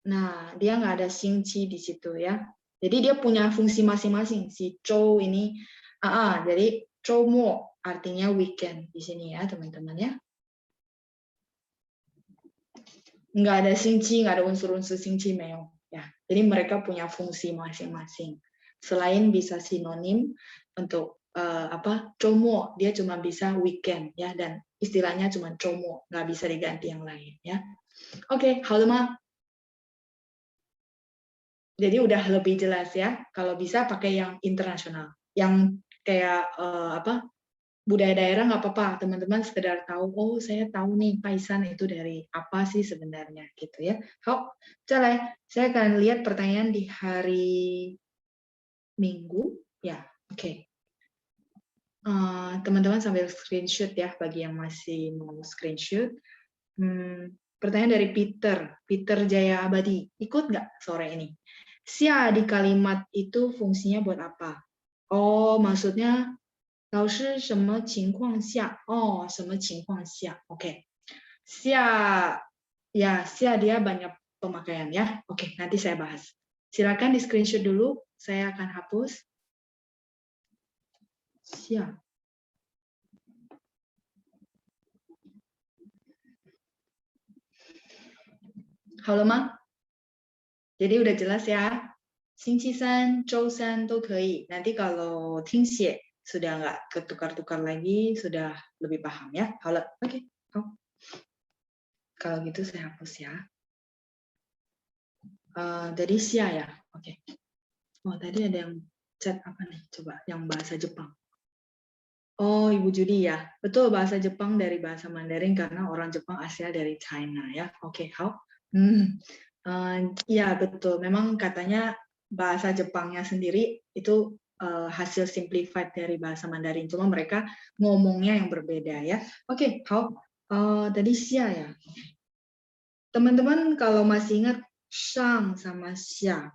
Nah, dia nggak ada xingqi di situ ya. Jadi dia punya fungsi masing-masing. Si Chou ini, jadi Chou Mo artinya weekend di sini ya teman-teman ya. Nggak ada xingqi, nggak ada unsur-unsur xingqi meo. Ya, jadi mereka punya fungsi masing-masing. Selain bisa sinonim untuk Chou Mo, dia cuma bisa weekend ya, dan istilahnya cuma Chou Mo, nggak bisa diganti yang lain ya. Oke, halo. Jadi udah lebih jelas ya, kalau bisa pakai yang internasional. Yang kayak budaya daerah nggak apa-apa, teman-teman sekedar tahu, oh saya tahu nih Paisan itu dari apa sih sebenarnya gitu ya. Hop, saya akan lihat pertanyaan di hari Minggu. Ya, oke. Teman-teman sambil screenshot ya, bagi yang masih mau screenshot. Pertanyaan dari Peter Jaya Abadi. Ikut nggak sore ini? Xia di kalimat itu fungsinya buat apa? Oh, maksudnya 老师什么情况下? Oh, 什么情况下? Oke. Xia, ya, Xia dia banyak pemakaian ya. Oke, nanti saya bahas. Silakan di screenshot dulu. Saya akan hapus. Xia. Halo, Ma. Jadi udah jelas ya. 星期三、周三都可以. Nanti kalau 听写 sudah nggak ketukar-tukar lagi, sudah lebih paham ya. Halo, oke. Kalau gitu saya hapus ya. Dari Xia ya, oke. Oh, tadi ada yang chat apa nih? Coba yang bahasa Jepang. Oh, Ibu Judi ya. Betul, bahasa Jepang dari bahasa Mandarin karena orang Jepang asal dari China ya. Oke, how? Ya, betul. Memang katanya bahasa Jepangnya sendiri itu hasil simplified dari bahasa Mandarin. Cuma mereka ngomongnya yang berbeda ya. Oke, how? Tadi Xia ya. Teman-teman kalau masih ingat Shang sama Xia.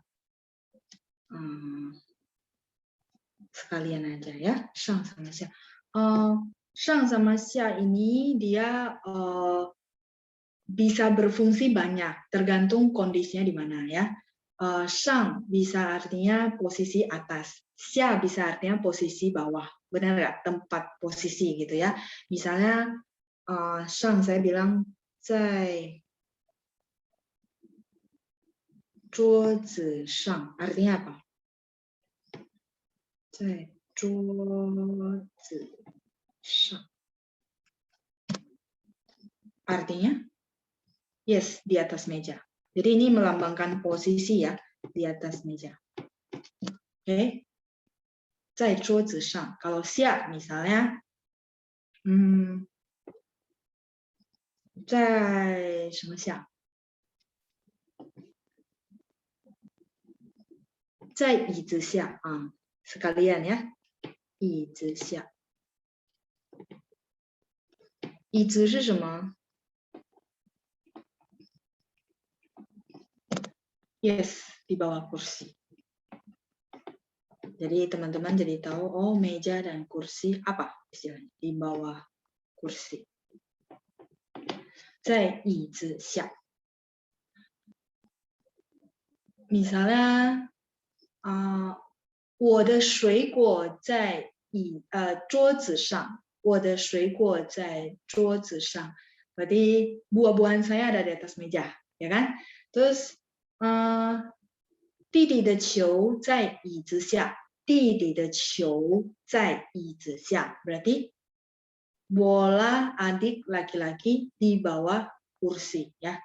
Sekalian aja ya, Shang sama Xia. Shang sama Xia ini dia bisa berfungsi banyak, tergantung kondisinya di mana ya. Shang bisa artinya posisi atas, xia bisa artinya posisi bawah, benar nggak? Tempat posisi gitu ya. Misalnya Shang saya bilang 在桌子上 artinya apa? 在桌子上 artinya yes, di atas meja. Jadi ini melambangkan posisi ya, di atas meja. Oke. 在桌子上 kalau xia misalnya 在什么下？在椅子下啊 sekalian ya, 椅子下。椅子是什么？ Yes, di bawah kursi. Jadi teman-teman jadi tahu, oh meja dan kursi apa istilahnya? Di bawah kursi. 在椅子下。Misalnya, 我的水果在桌子上，我的水果在桌子上。Berarti buah-buahan saya ada di atas meja, ya kan? Terus 弟弟的球在椅子下，弟弟的球在椅子下。Berarti bola adik laki-laki di bawah kursi, ya.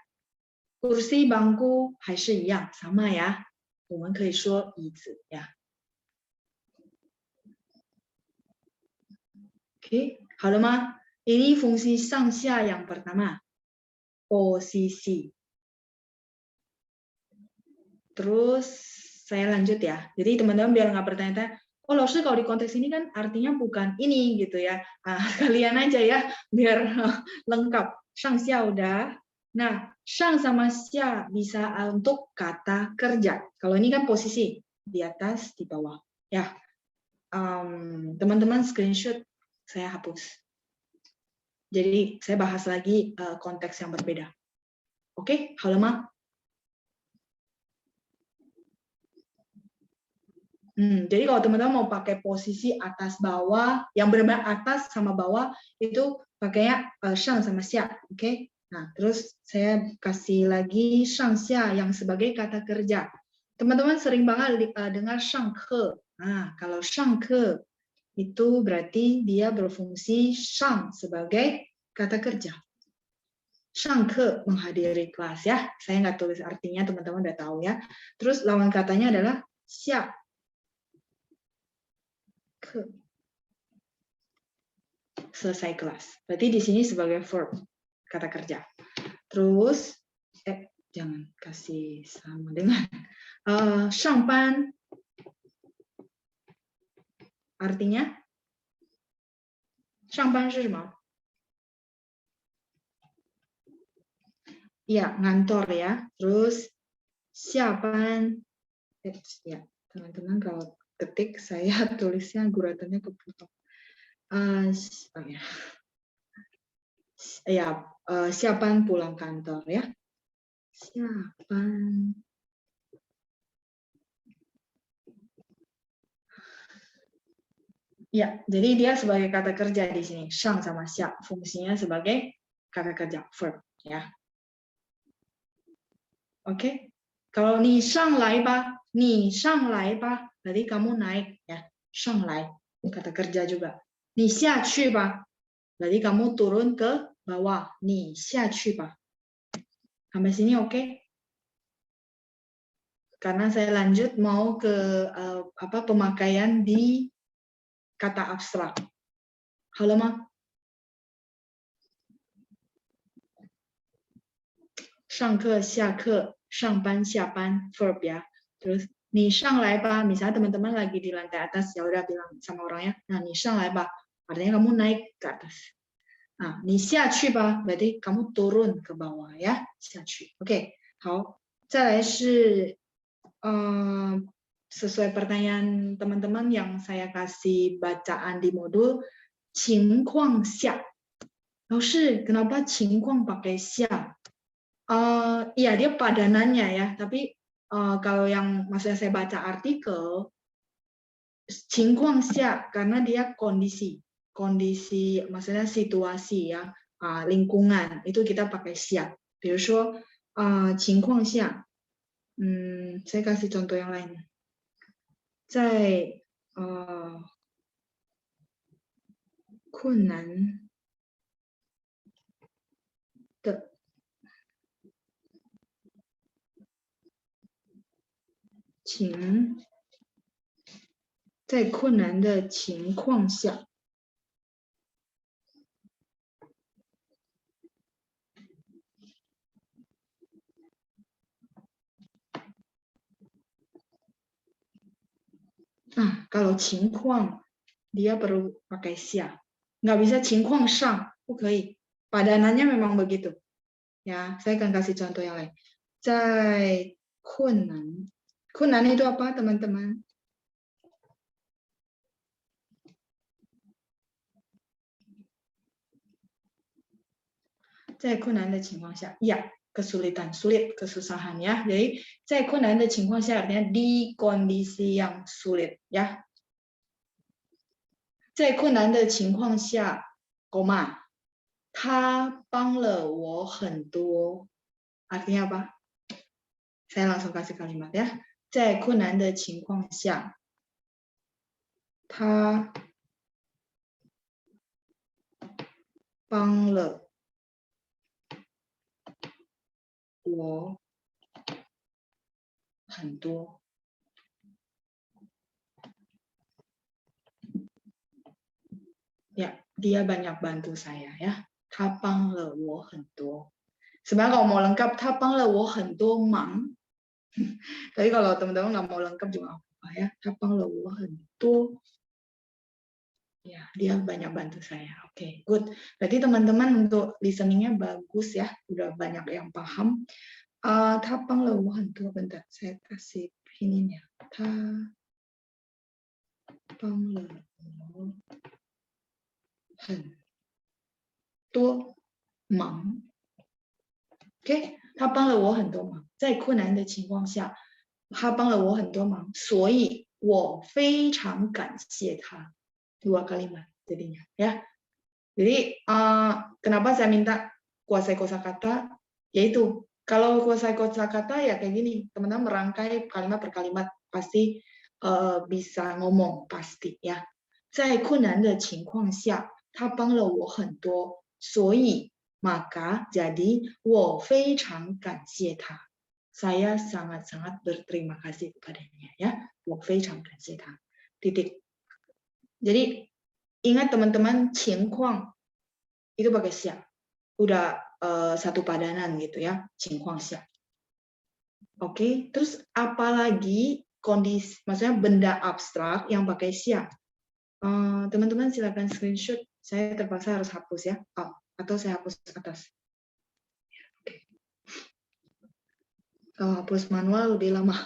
Kursi, bangku 还是一样，sama ya. 我们可以说椅子呀。Oke, 好了吗？ Ini fungsi 上下 yang pertama, posisi. Terus saya lanjut ya. Jadi teman-teman biar nggak bertanya-tanya, oh Laoshi kalau di konteks ini kan artinya bukan ini gitu ya. Kalian aja ya biar lengkap. 上下 udah. Nah, 上 sama 下 bisa untuk kata kerja. Kalau ini kan posisi di atas, di bawah. Ya, teman-teman screenshot saya hapus. Jadi saya bahas lagi konteks yang berbeda. Oke, 好了吗？ Jadi kalau teman-teman mau pakai posisi atas bawah, yang benar-benar atas sama bawah itu pakainya shang sama xia, oke? Nah, terus saya kasih lagi shang xia yang sebagai kata kerja. Teman-teman sering banget dengar shang ke. Nah, kalau shang ke itu berarti dia berfungsi shang sebagai kata kerja. Shang ke menghadiri kelas ya. Saya nggak tulis artinya, teman-teman udah tahu ya. Terus lawan katanya adalah xia. Selesai kelas. Berarti di sini sebagai verb, kata kerja. Terus, jangan kasih sama dengan 上班 artinya 上班是什么? Ya, ngantor ya. Terus 下班 ya, teman-teman kalau ketik saya tulisnya guratannya kepotong. Siapan pulang kantor ya. Siapan. Ya, jadi dia sebagai kata kerja di sini. Shang sama xia fungsinya sebagai kata kerja verb ya. Oke. Kalau ni shang lai ba, berarti kamu naik ya. Shang lai kata kerja juga. Ni xia qu ba, berarti kamu turun ke bawah. Ni xia qu ba. Sampai sini oke? Karena saya lanjut mau ke pemakaian di kata abstrak. Halo Ma? Shangke, xiake, shangban, xiaban, verb ya. Terus ni shang lai ba, misalnya teman-teman lagi di lantai atas, ya udah bilang sama orangnya, nah ni shang lai ba, artinya kamu naik ke atas. Nah, ni xia qu ba, berarti kamu turun ke bawah ya, xia qu. Oke, 好，再来是sesuai pertanyaan teman-teman yang saya kasih bacaan di modul 情况下. 老师, kenapa 情况 pakai 下? Ya dia padanannya ya, tapi kalau yang maksudnya saya baca artikel, 情况下 karena dia kondisi maksudnya situasi ya, lingkungan itu kita pakai 下。比如说情况下，saya kasih contoh yang lain，在困难的在困难的情况下，kalau 情况 dia perlu pakai 下， nggak bisa 情况上， 不可以， padanannya memang begitu ya. Saya akan kasih contoh yang lain. 在困难， 困难 itu apa teman-teman? 在困难的情况下， ya kesulitan, sulit, kesusahan ya. Jadi 在困难的情况下 artinya di kondisi yang sulit ya. 在困难的情况下， koma, 他帮了我很多. Artinya apa? Saya langsung kasih kalimat ya. 在困难的情况下， 他帮了我很多。Ya, dia banyak bantu saya ya. 他帮了我很多. Sebenarnya kalau mau lengkap, 他帮了我很多忙. Tapi kalau teman-teman nggak mau lengkap juga apa ya. 他帮了我很多. Ya, dia banyak bantu saya. Oke, good. Berarti teman-teman untuk listeningnya bagus ya. Udah banyak yang paham. 他帮了我很多. Bentar, saya kasih pinginnya. 他帮了我很多忙。OK， 他帮了我很多忙，在困难的情况下，他帮了我很多忙，所以我非常感谢他。Dua kalimat jadinya ya. Jadi kenapa saya minta kuasai kosakata? Yaitu kalau kuasai kosakata ya kayak gini, teman-teman merangkai kalimat per kalimat pasti bisa ngomong pasti ya. 在困难的情况下，他帮了我很多，所以 maka jadi 我非常感谢他。Saya sangat-sangat berterima kasih kepadanya ya. 我非常感谢他。Titik. Jadi ingat teman-teman, 情况 itu pakai 下， udah satu padanan gitu ya, 情况下。Oke, terus apalagi kondisi, maksudnya benda abstrak yang pakai 下。teman-teman silakan screenshot. Saya terpaksa harus hapus ya, atau saya hapus atas. Kalau hapus manual lebih lama.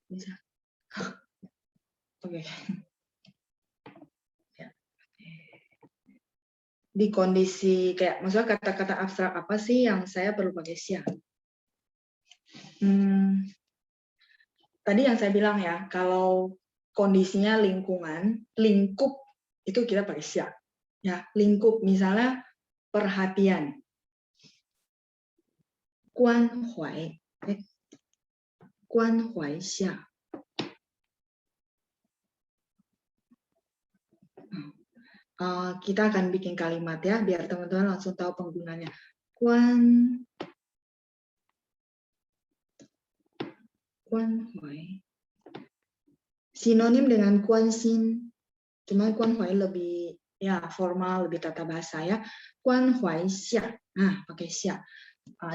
Bisa. Oke. Ya. Di kondisi kayak, maksudnya kata-kata abstrak apa sih yang saya perlu pakai 下？ Tadi yang saya bilang ya, kalau kondisinya lingkungan, lingkup itu kita pakai 下。 Ya, lingkup misalnya perhatian. 关怀，关怀下。Kita akan bikin kalimat ya, biar teman-teman langsung tahu penggunanya. 关怀 sinonim dengan 关心, cuma 关怀lebih ya formal, lebih tata bahasa ya. 关怀下, pakai 下.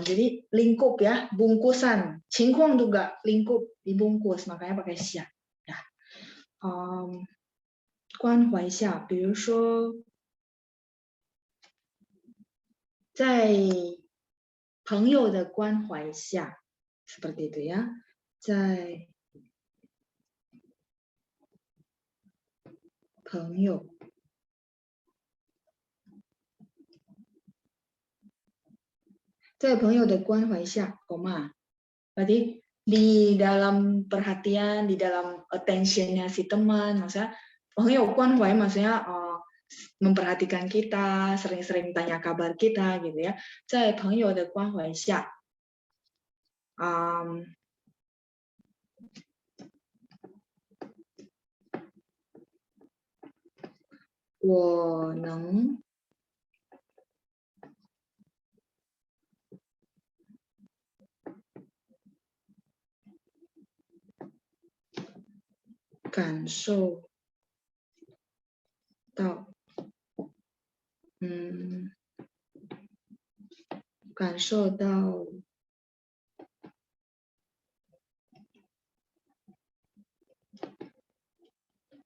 Jadi lingkup ya, bungkusan. 情况 juga lingkup, dibungkus, makanya pakai 下. Ya. 关怀下，比如说在朋友的关怀下 seperti itu ya. 在朋友的关怀下，berarti di dalam perhatian, di dalam attentionnya si teman, maksudnya penghiyou quan huai maksudnya memperhatikan kita, sering-sering tanya kabar kita gitu ya. 在朋友的关怀下，我能感受到，感受到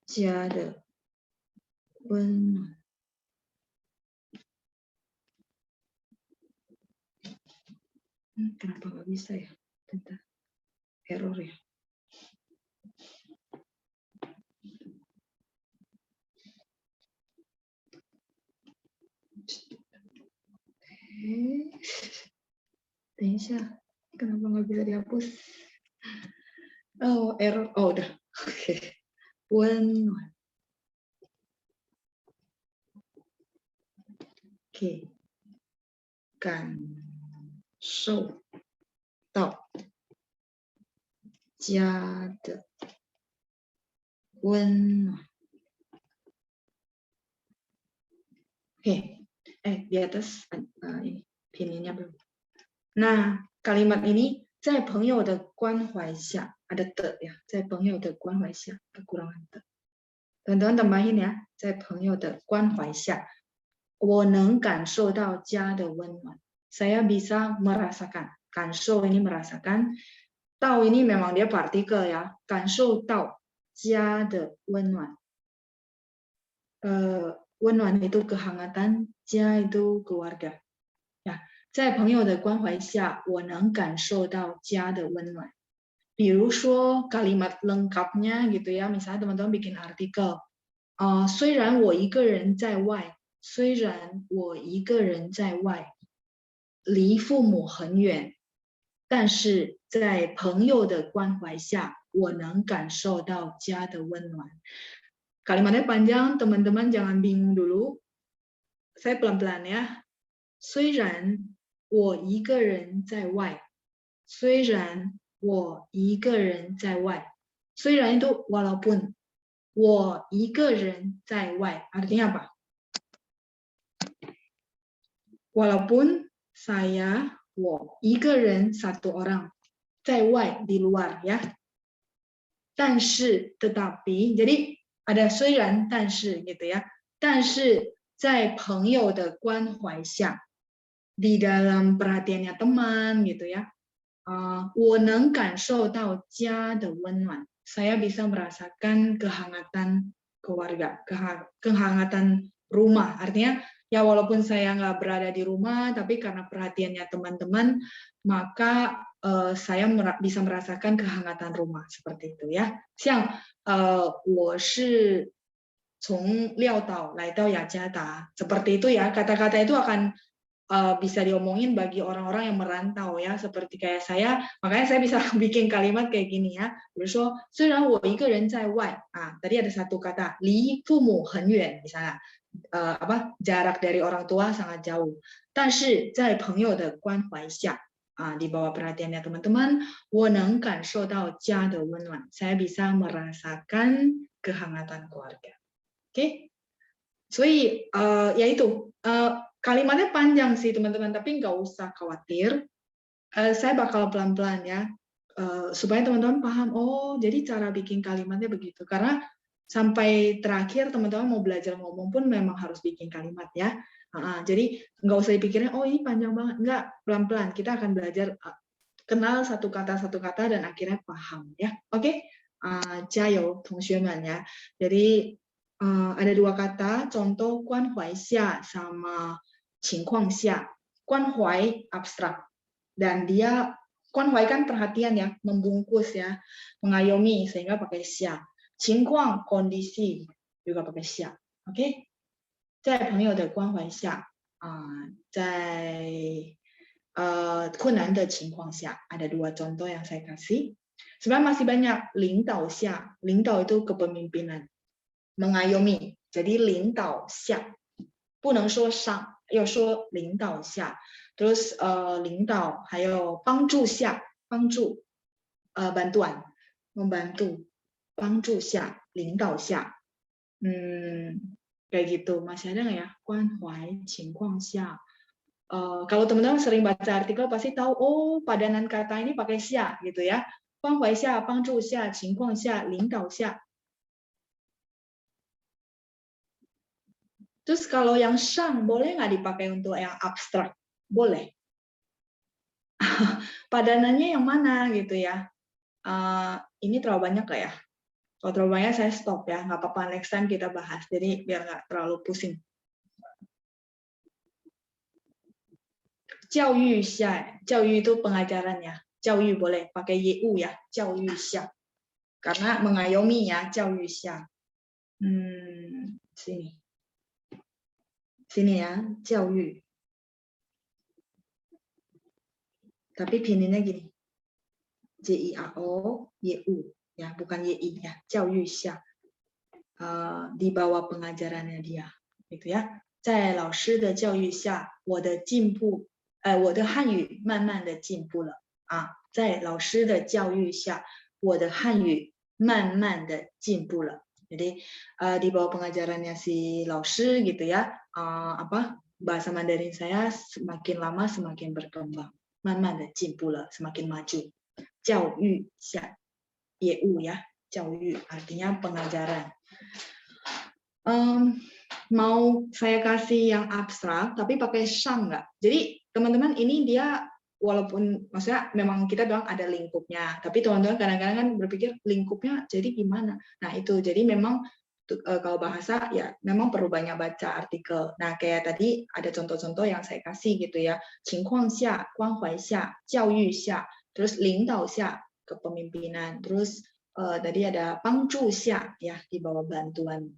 家的温暖。Kenapa nggak bisa ya? Bentar. Error ya. Kenapa nggak bisa dihapus? Oh, error. Oh, udah. Oke.温暖. Oke. 感受到家的温暖. Oke. Di atas ini pinnya belum. Nah, kalimat ini 在朋友的关怀下 ada te ya, 在朋友的关怀下 kekurangan te. Teman-teman tambahin ya, 在朋友的关怀下，我能感受到家的温暖。Saya bisa merasakan. 感受 ini merasakan. 到 ini memang dia partikel ya. 感受到家的温暖。温暖 itu kehangatan, 家 itu keluarga. Ya, 在朋友的关怀下，我能感受到家的温暖。比如说 kalimat lengkapnya gitu ya, misalnya teman-teman bikin artikel. 虽然我一个人在外，虽然我一个人在外，离父母很远，但是在朋友的关怀下，我能感受到家的温暖。Kalimatnya panjang, teman-teman jangan bingung dulu. Saya pelan-pelan ya. 虽然我一个人在外，虽然我一个人在外，虽然 itu walaupun 我一个人在外 artinya apa? Walaupun saya 我一个人 satu orang 在外 di luar ya. 但是 tetapi jadi ada 虽然但是 gitu ya. 但是在朋友的关怀下 di dalam perhatiannya teman gitu ya. 我能感受到家的温暖. Saya bisa merasakan kehangatan keluarga, kehangatan rumah. Artinya ya walaupun saya nggak berada di rumah, tapi karena perhatiannya teman-teman, maka saya bisa merasakan kehangatan rumah seperti itu ya. 像我是从廖岛来到雅加达, seperti itu ya. Kata-kata itu akan bisa diomongin bagi orang-orang yang merantau ya, seperti kayak saya, makanya saya bisa bikin kalimat kayak gini ya. 比如说虽然我一个人在外, tadi ada satu kata 离父母很远 misalnya, jarak dari orang tua sangat jauh, 但是在朋友的关怀下, di bawah perhatiannya teman-teman, 我能感受到家的温暖, saya bisa merasakan kehangatan keluarga. Oke? 所以 ya itu kalimatnya panjang sih teman-teman, tapi nggak usah khawatir. Saya bakal pelan-pelan ya, supaya teman-teman paham, oh jadi cara bikin kalimatnya begitu. Karena sampai terakhir teman-teman mau belajar ngomong pun memang harus bikin kalimat ya. Jadi nggak usah dipikirin, oh ini panjang banget. Nggak, pelan-pelan. Kita akan belajar kenal satu kata dan akhirnya paham ya. Oke? 加油 同学们 ya. Jadi ada dua kata, contoh 关怀下 sama 情况下. 关怀 abstrak, dan dia 关怀kan perhatian ya, membungkus ya, mengayomi, sehingga pakai 下. 情况 kondisi juga pakai 下. Oke? 在朋友的关怀下，在困难的情况下. Ada 2 contoh yang saya kasih. Sebenarnya masih banyak. 领导下, 领导 itu kepemimpinan, mengayomi. Jadi 领导下, 不能说上, 要说领导下. Terus 领导还有帮助下, 帮助 bantuan, membantu, 帮助下, 领导下. Kayak gitu. Masih ada nggak ya? 关怀情况下. Kalau teman-teman sering baca artikel pasti tahu, oh padanan kata ini pakai 下 gitu ya. 关怀下, 帮助下, 情况下, 领导下. Terus kalau yang 上 boleh nggak dipakai untuk yang abstrak? Boleh. Padanannya yang mana gitu ya? Ini terlalu banyak nggak ya? Kalau terlalu banyak saya stop ya, nggak apa-apa, next time kita bahas. Jadi biar nggak terlalu pusing. 教育下, 教育 itu pengajaran ya. 教育 boleh pakai 业务 ya, 教育下. Karena mengayomi ya, 教育下. Sini. Sini ya, 教育. Tapi pinginnya gini. JIAO, YU ya, bukan YI ya, 教育下. Di bawah pengajarannya dia, gitu ya. 在老师的教育下，我的汉语慢慢的进步了啊。在老师的教育下，我的汉语慢慢的进步了. Jadi di bawah pengajarannya si 老师 gitu ya, bahasa Mandarin saya semakin lama semakin berkembang, 慢慢的进步了, semakin maju. 教育下, 业务 ya, 教育 artinya pengajaran. Mau saya kasih yang abstrak tapi pakai 上 nggak? Jadi teman-teman ini dia walaupun maksudnya memang kita bilang ada lingkupnya, tapi teman-teman kadang-kadang kan berpikir lingkupnya jadi gimana? Nah itu jadi memang kalau bahasa ya memang perlu banyak baca artikel. Nah kayak tadi ada contoh-contoh yang saya kasih gitu ya, 情况下, 关怀下, 教育下, terus 领导下, kepemimpinan, terus tadi ada 帮助下ya, di bawah bantuan.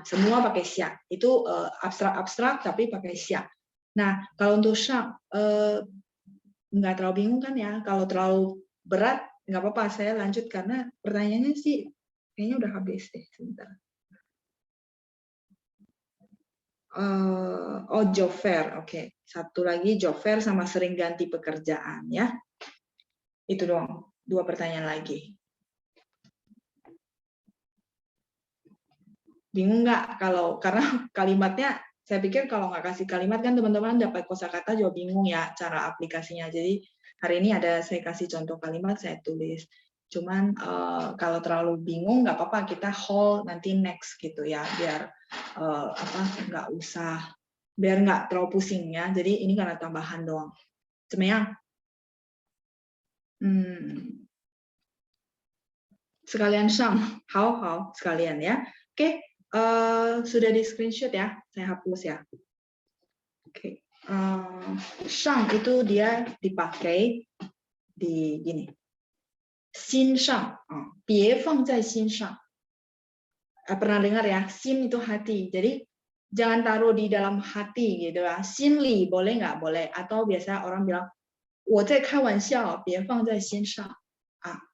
Semua pakai 下. Itu abstrak-abstrak tapi pakai 下. Nah, kalau untuk 上 nggak terlalu bingung kan ya? Kalau terlalu berat nggak apa-apa, saya lanjut karena pertanyaannya sih kayaknya udah habis deh sebentar. Job fair, oke. Satu lagi job fair sama sering ganti pekerjaan ya. Itu doang, 2 pertanyaan lagi. Bingung nggak karena kalimatnya saya pikir kalau nggak kasih kalimat kan teman-teman dapat kosakata juga bingung ya cara aplikasinya. Jadi hari ini saya kasih contoh kalimat saya tulis. Cuman kalau terlalu bingung nggak apa-apa, kita hold nanti next gitu ya biar nggak usah, biar nggak terlalu pusing ya. Jadi ini karena tambahan doang. Cemeyang. Sekalian Shang, hao sekalian ya. Oke. Sudah di screenshot ya, saya hapus ya. Oke. Shang itu dia dipakai di gini. 心上, 别放在心上. Pernah dengar ya, 心 itu hati. Jadi jangan taruh di dalam hati gitu ya. 心里 boleh nggak? Boleh. Atau biasa orang bilang 我在开玩笑, 别放在心上.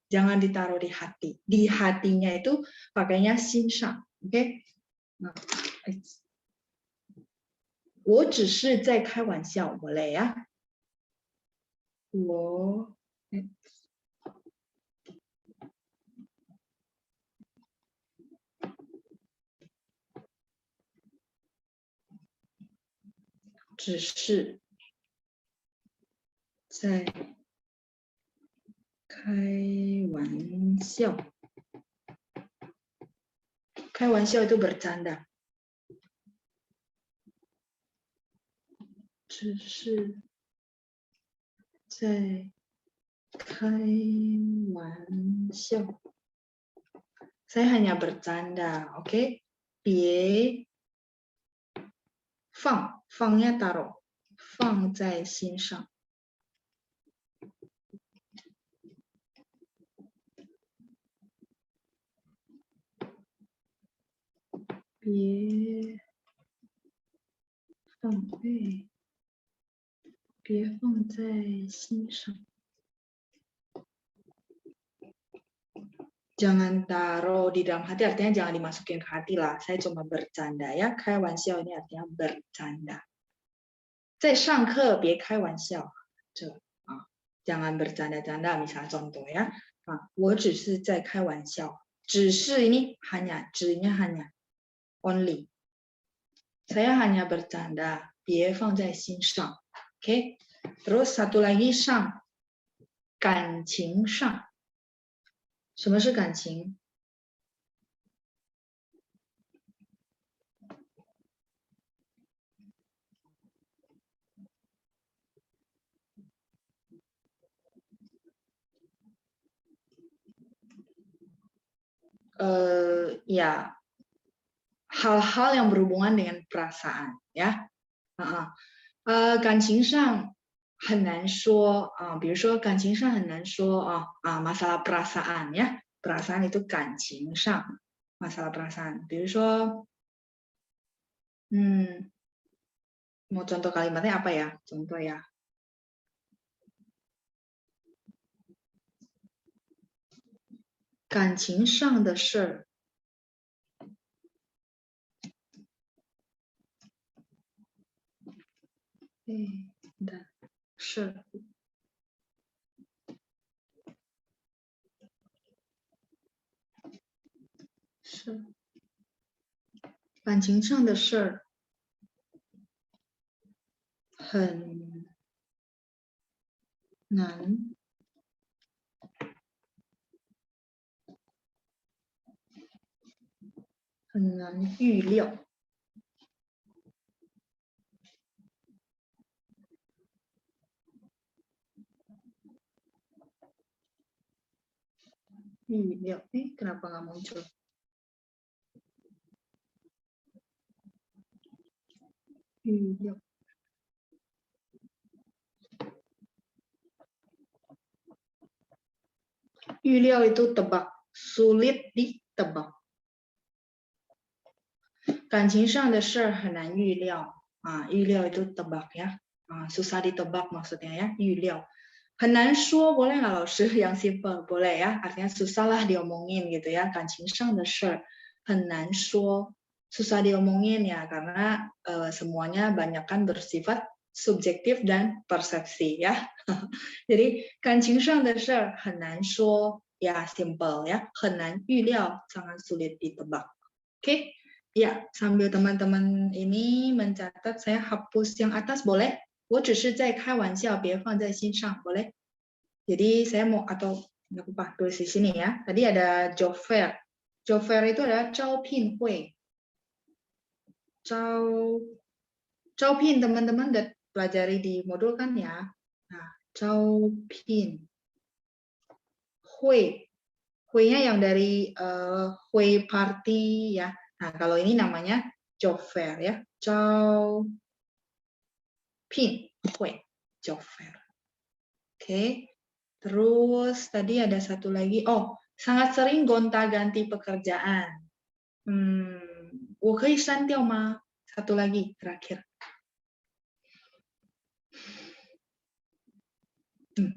Jangan ditaruh di hati. Di hatinya itu pakainya 心上. Oke. 我只是在开玩笑 boleh ya. 我只是在开玩笑. 开玩笑 itu bercanda. 只是在开玩笑. Saya hanya bercanda, oke? 别放, 放nya taruh, 放在心上. 别放别放在心上。Jangan taruh di dalam hati, artinya jangan dimasukin ke hati lah. Saya cuma bercanda ya. 开玩笑 ini artinya bercanda. 在上课别开玩笑。jangan bercanda-canda, misalnya contoh ya. 我只是在开玩笑。只是 ini hanya, 只nya hanya, only. Saya hanya bercanda, 别放在心上。Oke. Terus satu lagi 上，感情上。什么是感情？ya hal-hal yang berhubungan dengan perasaan ya. 感情上很难说比如说感情上很难说masalah perasaan ya. Perasaan itu 感情上 masalah perasaan. 比如说mau contoh kalimatnya apa ya? Contoh ya. 感情上的事儿。是感情上的事儿很难预料。预料，kenapa nggak muncul? 预料。预料 itu tebak, sulit ditebak. 感情上的事很难预料预料 itu tebak ya, susah ditebak maksudnya ya, 预料。很难说 boleh nggak 老师 yang simple boleh ya, artinya susah lah diomongin gitu ya. 感情上的事很难说 susah diomongin ya karena semuanya banyak kan bersifat subjektif dan persepsi ya. Jadi 感情上的事很难说 ya simple ya, 很难预料 sangat sulit ditebak. Oke. Ya, sambil teman-teman ini mencatat, saya hapus yang atas boleh? 我只是在开玩笑，别放在心上 boleh? Jadi saya mau atau nggak apa-apa tulis di sini ya. Tadi ada job fair. Job fair itu adalah 招聘会。招聘 teman-teman udah pelajari di modul kan ya. Nah, 招聘会 会nya yang dari 会 party ya. Nah, kalau ini namanya job fair ya. 招聘会 job fair. Oke. Terus tadi ada satu lagi. Oh, sangat sering gonta-ganti pekerjaan. 我可以删掉吗? Satu lagi terakhir.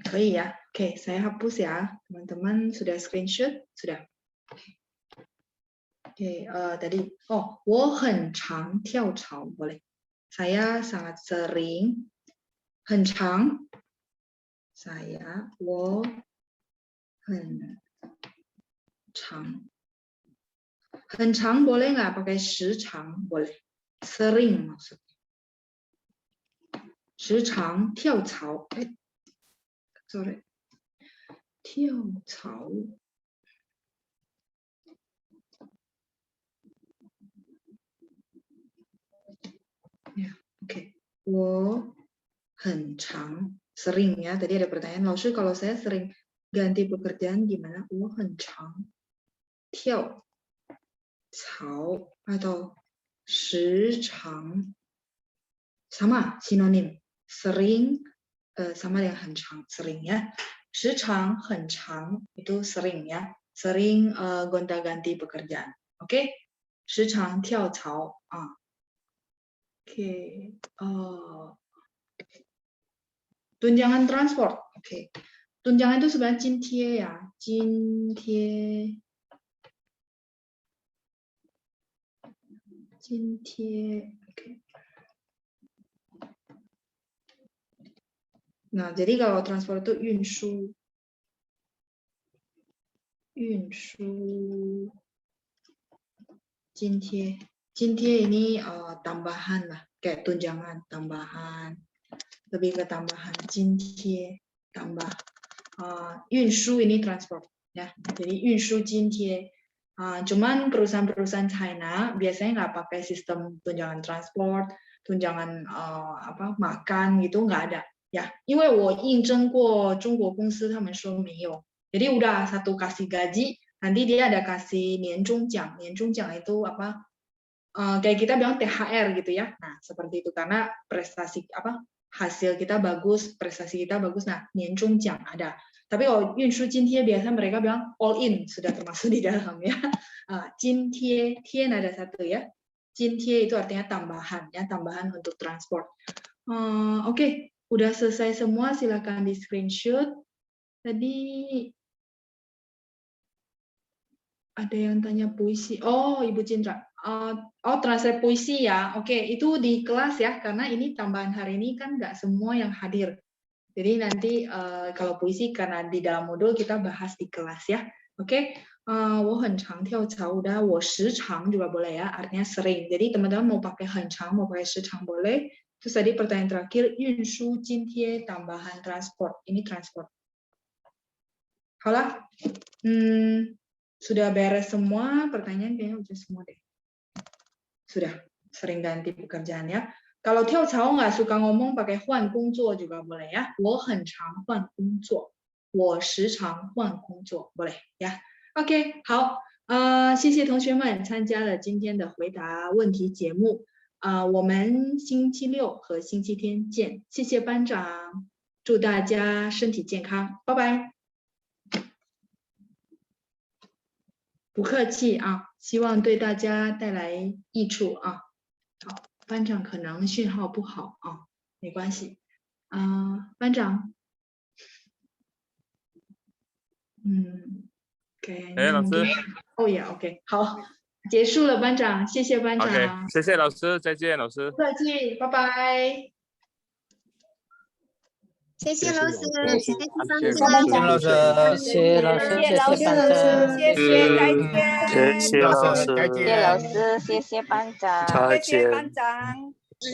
可以ya. Oke, saya hapus ya. Teman-teman sudah screenshot? Sudah. Oke, tadi. Oh, 我很常跳槽 boleh. Saya sangat sering. 很长 saya 我很长 很长 boleh nggak pakai 时长 boleh, sering maksudnya. 时长跳槽 sorry 跳槽 ya oke 我很长 sering ya, tadi ada pertanyaan, 老师 kalau saya sering ganti pekerjaan gimana? 我很长跳槽 atau 时长 sama sinonim, sering sama dengan 很长 sering ya. 时长很长 itu sering ya, sering gonta-ganti pekerjaan. Oke, 时长跳槽 Oke. tunjangan transport. Oke. Tunjangan itu sebenarnya 津贴 ya. 津贴. 津贴. Oke. Nah, jadi kalau transport itu 运输. 运输. 津贴. 津贴 ini tambahan lah, kayak tunjangan, tambahan. Lebih ke tambahan. 津贴, tambah. 运输 ini transport ya. Jadi 运输津贴. Cuman perusahaan-perusahaan China biasanya nggak pakai sistem tunjangan transport, tunjangan makan gitu, nggak ada ya. 因为我应征过中国公司，他们说没有. Jadi udah satu kasih gaji, nanti dia ada kasih 年终奖. 年终奖 itu apa? Kayak kita bilang THR gitu ya. Nah, seperti itu karena prestasi hasil kita bagus, prestasi kita bagus. Nah, 年终奖 ada. Tapi kalau 运输津贴 biasa mereka bilang all in, sudah termasuk di dalam ya. 津贴, 贴 ada satu ya. 津贴 itu artinya tambahan ya, tambahan untuk transport. Oke, udah selesai semua, silakan di screenshot. Tadi ada yang tanya puisi. Oh, Ibu Cindra. Translate puisi ya. Oke, itu di kelas ya, karena ini tambahan hari ini kan nggak semua yang hadir. Jadi nanti kalau puisi karena di dalam modul kita bahas di kelas ya. Oke. 我很常跳槽 udah, 我时常 juga boleh ya, artinya sering. Jadi teman-teman mau pakai 很常, mau pakai 时常 boleh. Terus tadi pertanyaan terakhir, 运输津贴 tambahan transport. Ini transport. 好了. Sudah beres semua, pertanyaan kayaknya udah semua deh. Sudah, sering ganti pekerjaan ya. Kalau 跳槽 nggak suka ngomong pakai 换工作 juga boleh ya. 我很常换工作，我时常换工作 boleh ya. OK， 好，谢谢同学们参加了今天的回答问题节目。我们星期六和星期天见。谢谢班长，祝大家身体健康，拜拜。不客气啊，希望对大家带来益处啊。好，班长可能信号不好啊，没关系。班长，kayaknya mungkin oh ya oke. 好，结束了班长，谢谢班长。OK， 谢谢老师，再见老师。不客气，拜拜。谢谢老师，谢谢班谢谢长，老师，谢谢老师，谢谢班长，谢谢，再见。谢谢老师，谢谢老师，谢谢班长，再见。班长。